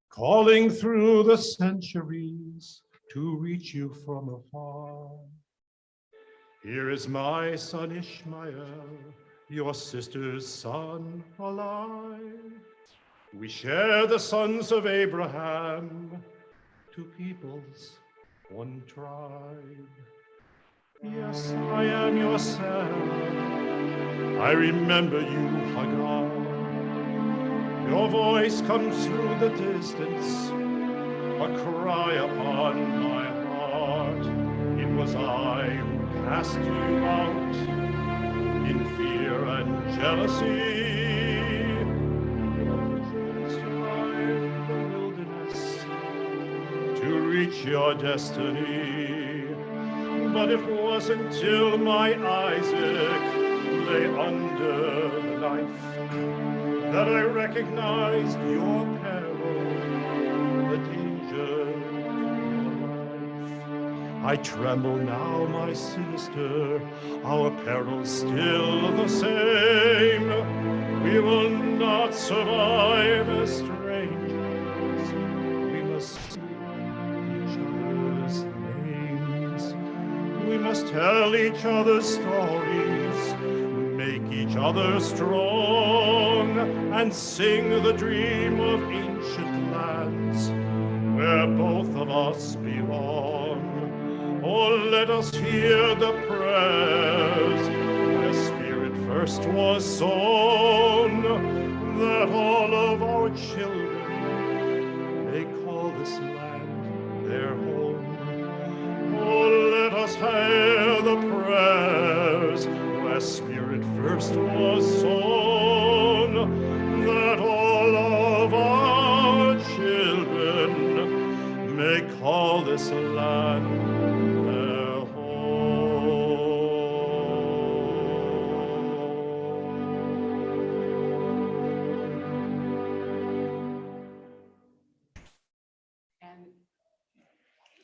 calling through the centuries to reach you from afar. Here is my son Ishmael, your sister's son alive. We share the sons of Abraham, two peoples, one tribe. Yes, I am your Sarah. I remember you, Hagar. Your voice comes through the distance, a cry upon my heart. It was I who cast you out in fear and jealousy. Strive the wilderness to reach your destiny. But it wasn't till my Isaac lay under the knife that I recognized your peril, the danger to your life. I tremble now, my sister, our peril's still the same. We will not survive as strangers. We must speak each other's names. We must tell each other stories, make each other strong, and sing the dream of ancient lands where both of us belong. Oh, let us hear the prayers where spirit first was sown, that all of our children may call this land their home. Oh, let us hear the prayers where spirit first was sown, that all of our children may call this land their home.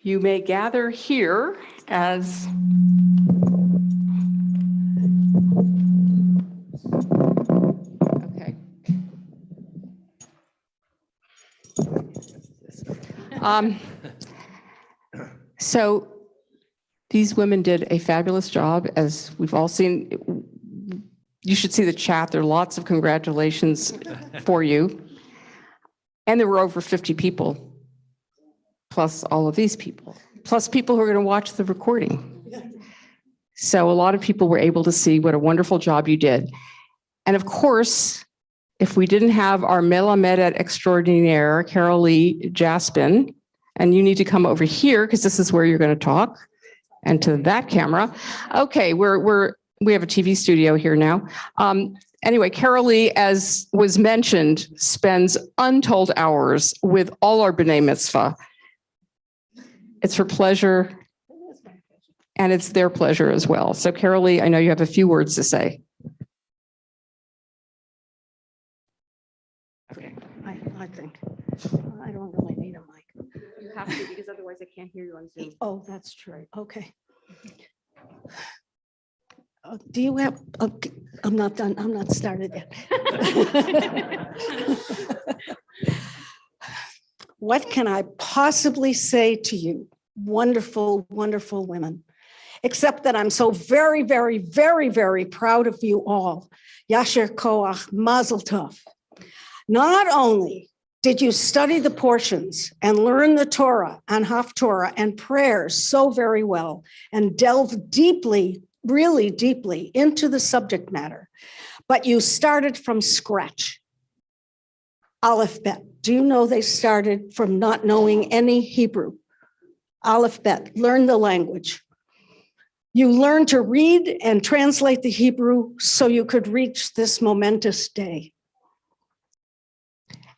You may gather here as okay. So these women did a fabulous job, as we've all seen. You should see the chat. There are lots of congratulations for you. And there were over 50 people, plus all of these people, plus people who are going to watch the recording. So a lot of people were able to see what a wonderful job you did. And of course, if we didn't have our Melamed extraordinaire, Carol Lee Jaspin, and you need to come over here because this is where you're going to talk, and to that camera. Okay, we have a TV studio here now. Anyway, Carol Lee, as was mentioned, spends untold hours with all our B'nai Mitzvah. It's her pleasure, and it's their pleasure as well. So Carol Lee, I know you have a few words to say. Okay. I think. I don't really need a mic. You have to, because otherwise I can't hear you on Zoom. Oh, that's true. Okay. Do you have, okay, I'm not done. I'm not started yet. What can I possibly say to you, wonderful, wonderful women, except that I'm so very, very, very, very proud of you all. Yasher Koach, Mazel Tov. Not only did you study the portions and learn the Torah and Haftorah and prayers so very well and delve deeply, really deeply into the subject matter, but you started from scratch. Aleph Bet. Do you know they started from not knowing any Hebrew? Aleph Bet, learn the language. You learned to read and translate the Hebrew so you could reach this momentous day.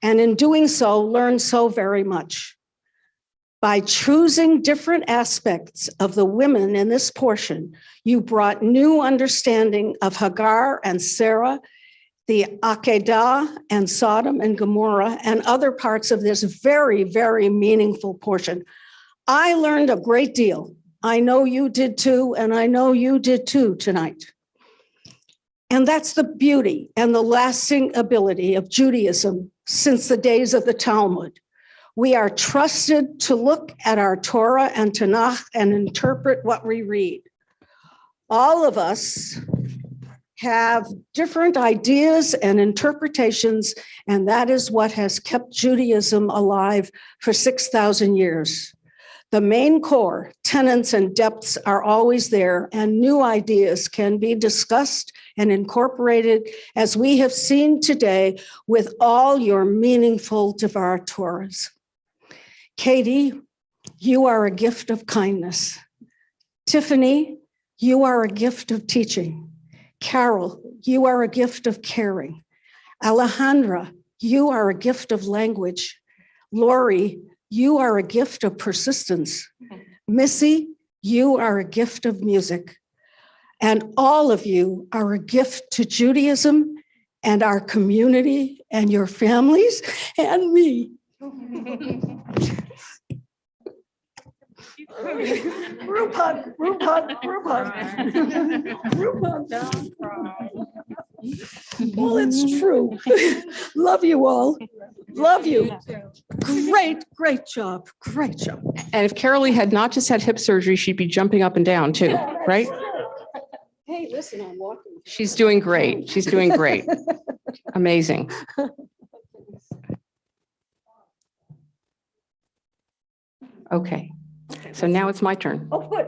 And in doing so, learn so very much. By choosing different aspects of the women in this portion, you brought new understanding of Hagar and Sarah, the Akedah and Sodom and Gomorrah, and other parts of this very, very meaningful portion. I learned a great deal. I know you did too, and I know you did too tonight. And that's the beauty and the lasting ability of Judaism since the days of the Talmud. We are trusted to look at our Torah and Tanakh and interpret what we read. All of us have different ideas and interpretations, and that is what has kept Judaism alive for 6,000 years. The main core, tenets and depths are always there, and new ideas can be discussed and incorporated, as we have seen today with all your meaningful Devar Torahs. Katie, you are a gift of kindness. Tiffany, you are a gift of teaching. Carol, you are a gift of caring. Alejandra, you are a gift of language. Lori, you are a gift of persistence. Missy, you are a gift of music. And all of you are a gift to Judaism and our community and your families and me. Group hug, group hug, group hug. Group hug. Well, it's true. Love you all. Love you. Great job. Great job. And if Carolee had not just had hip surgery, she'd be jumping up and down too, right? Hey, listen, I'm walking. She's doing great. She's doing great. Amazing. Okay, so now it's my turn. Oh, good.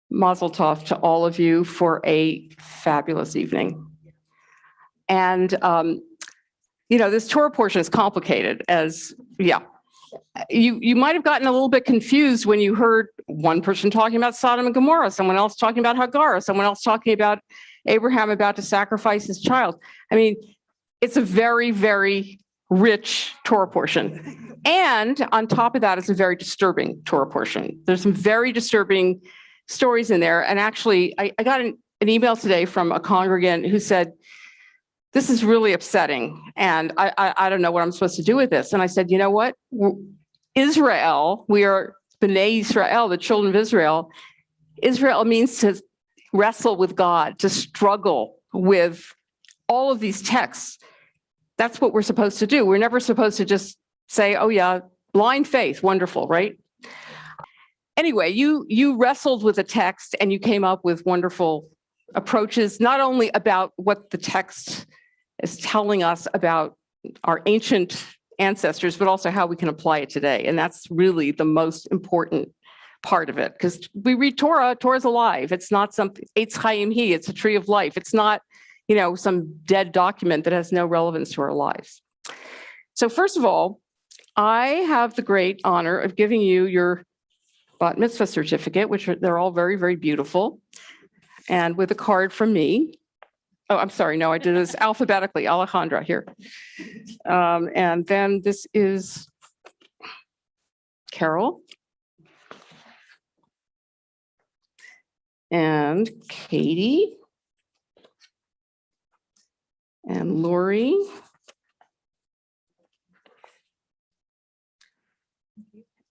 Mazel tov to all of you for a fabulous evening. And, this Torah portion is complicated You might have gotten a little bit confused when you heard one person talking about Sodom and Gomorrah, someone else talking about Hagar, someone else talking about Abraham about to sacrifice his child. I mean, it's a very, very rich Torah portion. And on top of that, it's a very disturbing Torah portion. There's some very disturbing stories in there. And actually, I got an email today from a congregant who said, this is really upsetting. And I don't know what I'm supposed to do with this. And I said, you know what? Israel, we are B'nai Israel, the children of Israel. Israel means to wrestle with God, to struggle with all of these texts. That's what we're supposed to do. We're never supposed to just say, oh yeah, blind faith, wonderful, right? Anyway, you wrestled with the text and you came up with wonderful approaches, not only about what the text is telling us about our ancient ancestors, but also how we can apply it today. And that's really the most important part of it, because we read Torah, Torah's alive. It's not something, Eitz Chaim Hi, it's a tree of life. It's not, some dead document that has no relevance to our lives. So first of all, I have the great honor of giving you your Bat Mitzvah Certificate, which they're all very, very beautiful. And with a card from me. Oh, I'm sorry. No, I did this alphabetically. Alejandra here. And then this is Carol. And Katie. And Lori.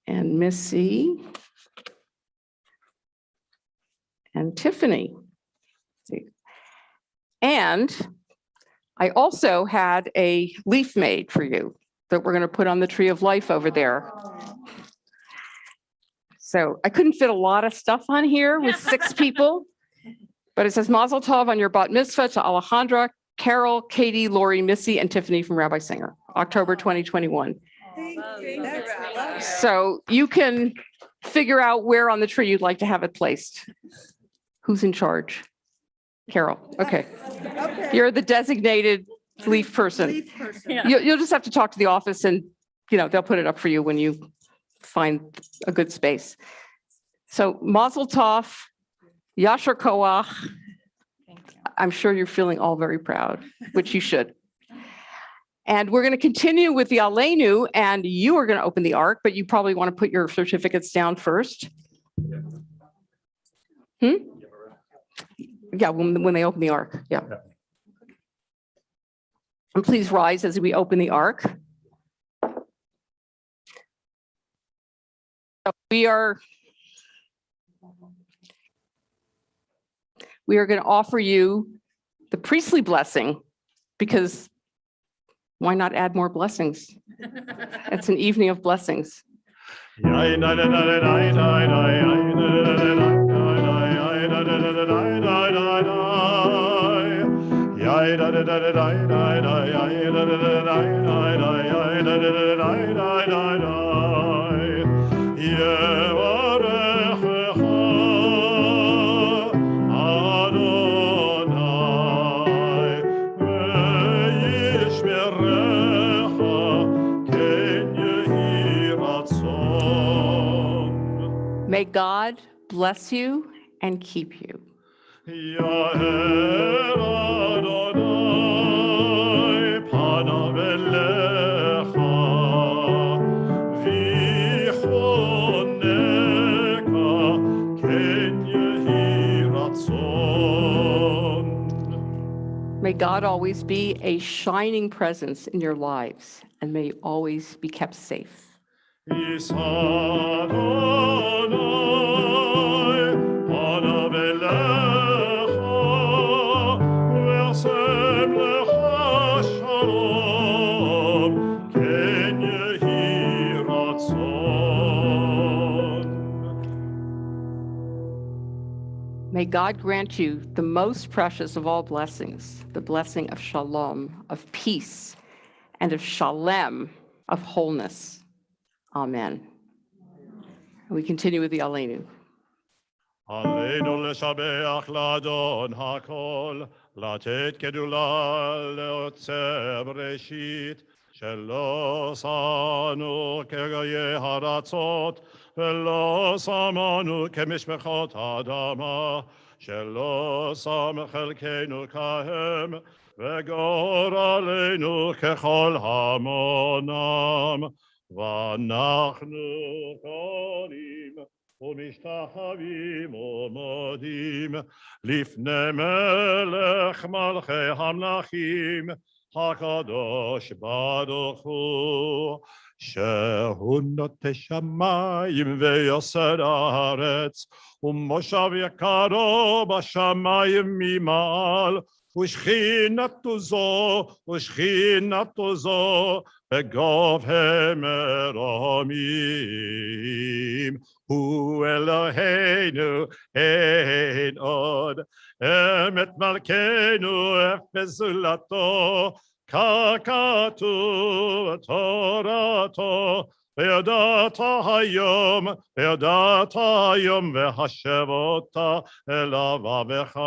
And Missy. And Tiffany. And I also had a leaf made for you that we're going to put on the tree of life over there. So I couldn't fit a lot of stuff on here with 6 people, but it says Mazel Tov on your Bat Mitzvah to Alejandra, Carol, Katie, Lori, Missy, and Tiffany from Rabbi Singer, October 2021. So you can figure out where on the tree you'd like to have it placed. Who's in charge? Carol. Okay. You're the designated leaf person. You'll just have to talk to the office and, they'll put it up for you when you find a good space. So Mazel Tov, Yashar Koach. I'm sure you're feeling all very proud, which you should. And we're going to continue with the Aleinu, and you are going to open the ark, but you probably want to put your certificates down first. Yeah, when they open the ark, yeah. And please rise as we open the ark. We are going to offer you the priestly blessing, because why not add more blessings? It's an evening of blessings. May God bless you and keep you. May May God always be a shining presence in your lives, and may you always be kept safe. Is Adonai, Hanav Elecha, Ve'asem Lecha Shalom, Ken Yehi Ratzon. May God grant you the most precious of all blessings, the blessing of shalom, of peace, and of shalem, of wholeness. Amen. We continue with the Aleinu. עלינו לשבח לאדון הכל, לתת גדולה לעוצר בראשית, שלא שענו כגויי ארצות, ולא שמנו כמשפחות האדמה, שלא שם חלקנו כהם, וגורלנו ככל המונם, ואנחנו קונים ומשתחווים ומודים לפני מלך מלכי המלכים הקדוש ברוך הוא, שהוא נוטה שמיים ויוסר הארץ, ומושב יקרו בשמיים ממעל, ושכינתו זו בגובה מרומים. הוא אלוהינו אין עוד, אמת מלכנו אף בזולתו, ככתוב בתורתו, וידעת היום והשבות אל לבבך,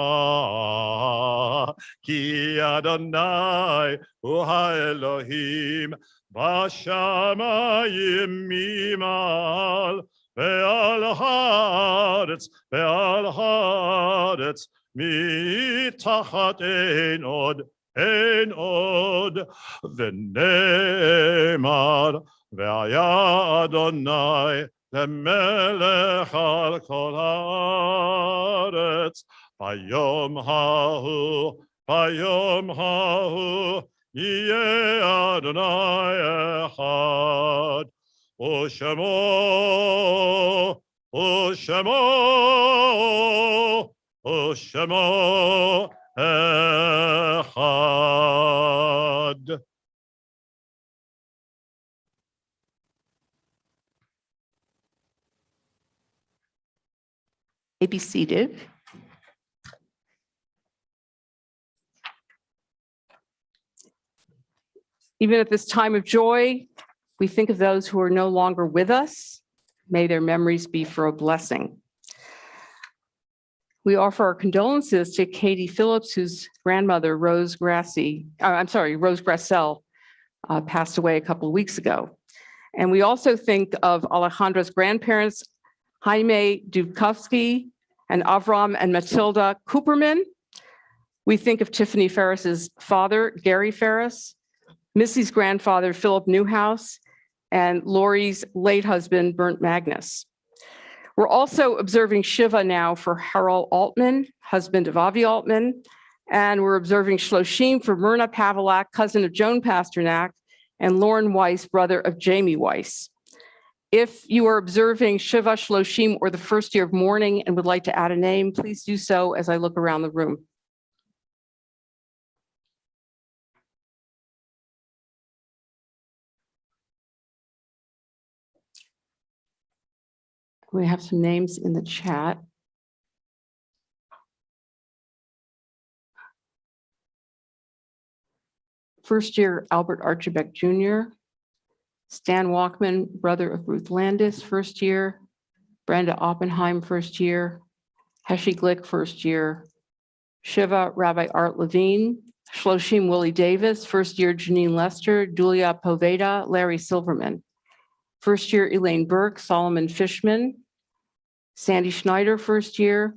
כי אדוני הוא האלוהים בשמיים ממעל, ועל הארץ מתחת אין עוד, ונאמר והיה אדוני למלך על כל הארץ, ביום ההוא יהיה אדוני אחד, ושמו אחד. Be seated. Even at this time of joy, we think of those who are no longer with us. May their memories be for a blessing. We offer our condolences to Katie Phillips, whose grandmother, Rose Grassell, passed away a couple of weeks ago. And we also think of Alejandra's grandparents, Jaime Dubkovsky and Avram and Matilda Cooperman. We think of Tiffany Ferris's father, Gary Ferris, Missy's grandfather, Philip Newhouse, and Lori's late husband, Bernd Magnus. We're also observing Shiva now for Harold Altman, husband of Avi Altman, and we're observing Shloshim for Myrna Pavelak, cousin of Joan Pasternak, and Lauren Weiss, brother of Jamie Weiss. If you are observing Shiva, Shloshim, or the first year of mourning and would like to add a name, please do so as I look around the room. We have some names in the chat. First year, Albert Archibek Jr., Stan Walkman, brother of Ruth Landis, first year, Brenda Oppenheim, first year, Heshi Glick, first year, Shiva, Rabbi Art Levine, Shloshim Willie Davis, first year, Janine Lester, Julia Poveda, Larry Silverman, first year, Elaine Burke, Solomon Fishman, Sandy Schneider, first year.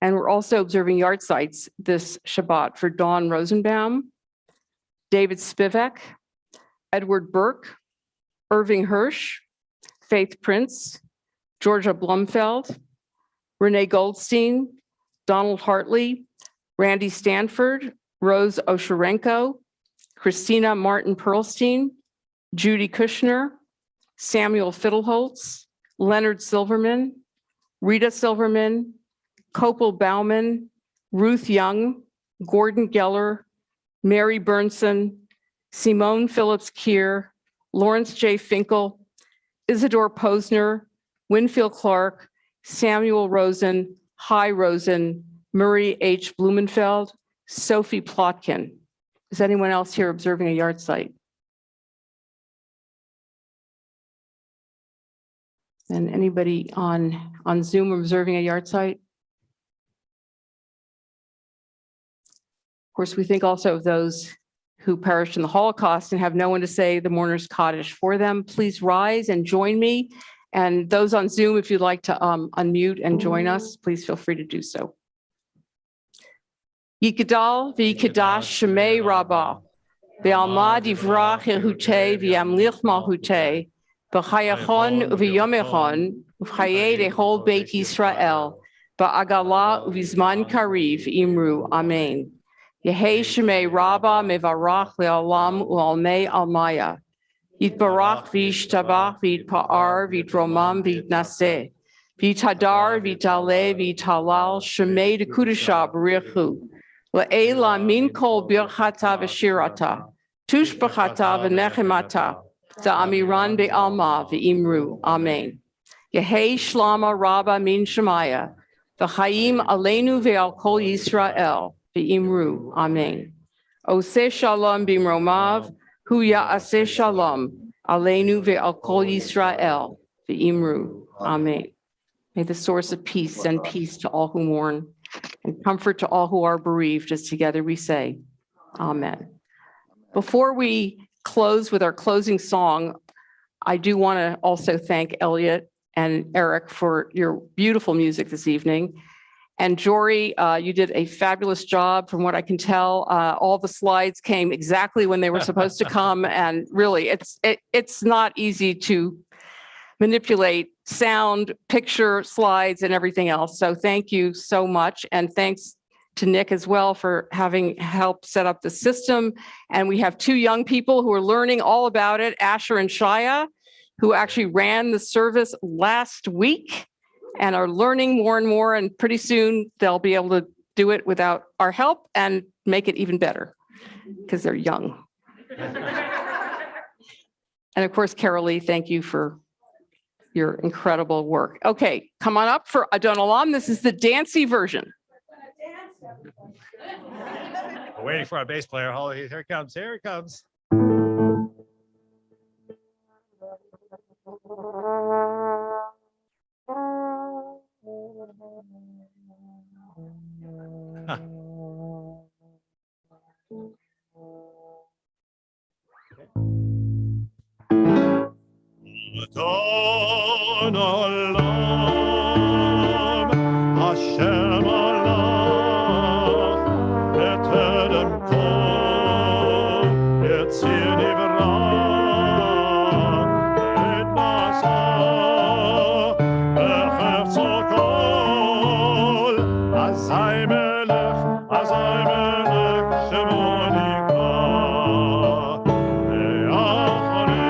And we're also observing yard sites this Shabbat for Dawn Rosenbaum, David Spivak, Edward Burke, Irving Hirsch, Faith Prince, Georgia Blumfeld, Renee Goldstein, Donald Hartley, Randy Stanford, Rose Osharenko, Christina Martin Perlstein, Judy Kushner, Samuel Fiddleholtz, Leonard Silverman, Rita Silverman, Copel Bauman, Ruth Young, Gordon Geller, Mary Burnson, Simone Phillips Keir, Lawrence J. Finkel, Isidore Posner, Winfield Clark, Samuel Rosen, Hy Rosen, Murray H. Blumenfeld, Sophie Plotkin. Is anyone else here observing a yard site? And anybody on Zoom observing a yard site? Of course, we think also of those who perished in the Holocaust and have no one to say the mourner's Kaddish for them. Please rise and join me. And those on Zoom, if you'd like to unmute and join us, please feel free to do so. Yikadal v'yikadash shemei rabbah, v'alma divrach yehutei v'yamlich malhutei, v'chayachon v'yomechon, v'chayei dehol beit Yisrael, v'agala v'zman kariv imru, amen. Yehei shemei rabbah mevarach le'olam u'almei almaya, yitbarach v'yishtabach v'yitpa'ar v'yitromam v'yitnaseh, v'yitadar v'yitaleh v'yitalal shemei dekudashah b'richu, La'ela min kol birchata v'shirata, tushbachata v'nechemata, za'amiran be'alma v'imru, amen. Yehei shlama rabba min shemaya, v'chaim aleinu ve'al kol Yisrael, v'imru, amen. Oseh shalom b'imromav, hu ya'aseh shalom, aleinu ve'al kol Yisrael, v'imru, amen. May the source of peace send peace to all who mourn, and comfort to all who are bereaved, as together we say, amen. Before we close with our closing song, I do want to also thank Elliot and Eric for your beautiful music this evening. And Jory, you did a fabulous job from what I can tell. All the slides came exactly when they were supposed to come. And really, it's not easy to manipulate sound, picture, slides, and everything else. So thank you so much. And thanks to Nick as well for having helped set up the system. And we have two young people who are learning all about it, Asher and Shia, who actually ran the service last week and are learning more and more. And pretty soon they'll be able to do it without our help and make it even better because they're young. And of course, Carolee, thank you for your incredible work. Okay, come on up for Adon Olam. This is the dancey version. We're waiting for our bass player. Hold it. Here it comes. Here it comes. Adon Olam, Hashem Alach, B'Tedem Kol, Yetzir Nivrah, Et Nasa, B'Chefzo Kol, Azai Melech, Shemo Nikra, Ve'acharei,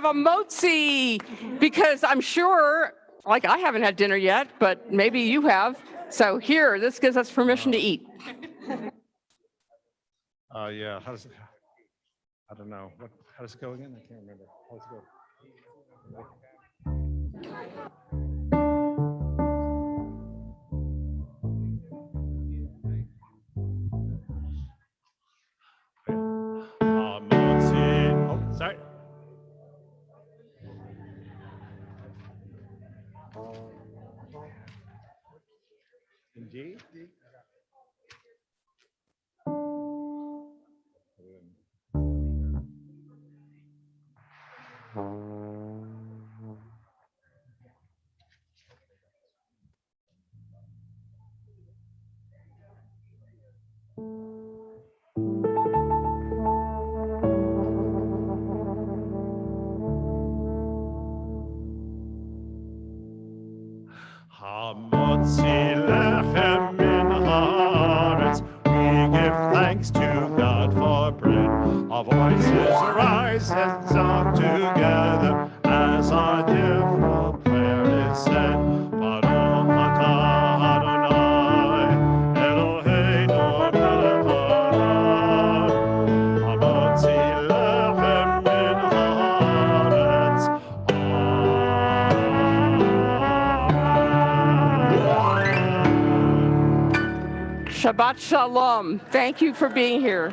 have a motzi because I'm sure, like I haven't had dinner yet, but maybe you have. So here, this gives us permission to eat. Yeah, how does it, I don't know. How does it go again? I can't remember. How does it go? Oh, sorry. Indeed. Hamotzi lechem min haaretz, we give thanks to God for bread. Our voices rise and song together as our different prayer is said. Baruch atah Adonai, Eloheinu melech haolam. Hamotzi lechem min haaretz. Shabbat Shalom. Thank you for being here.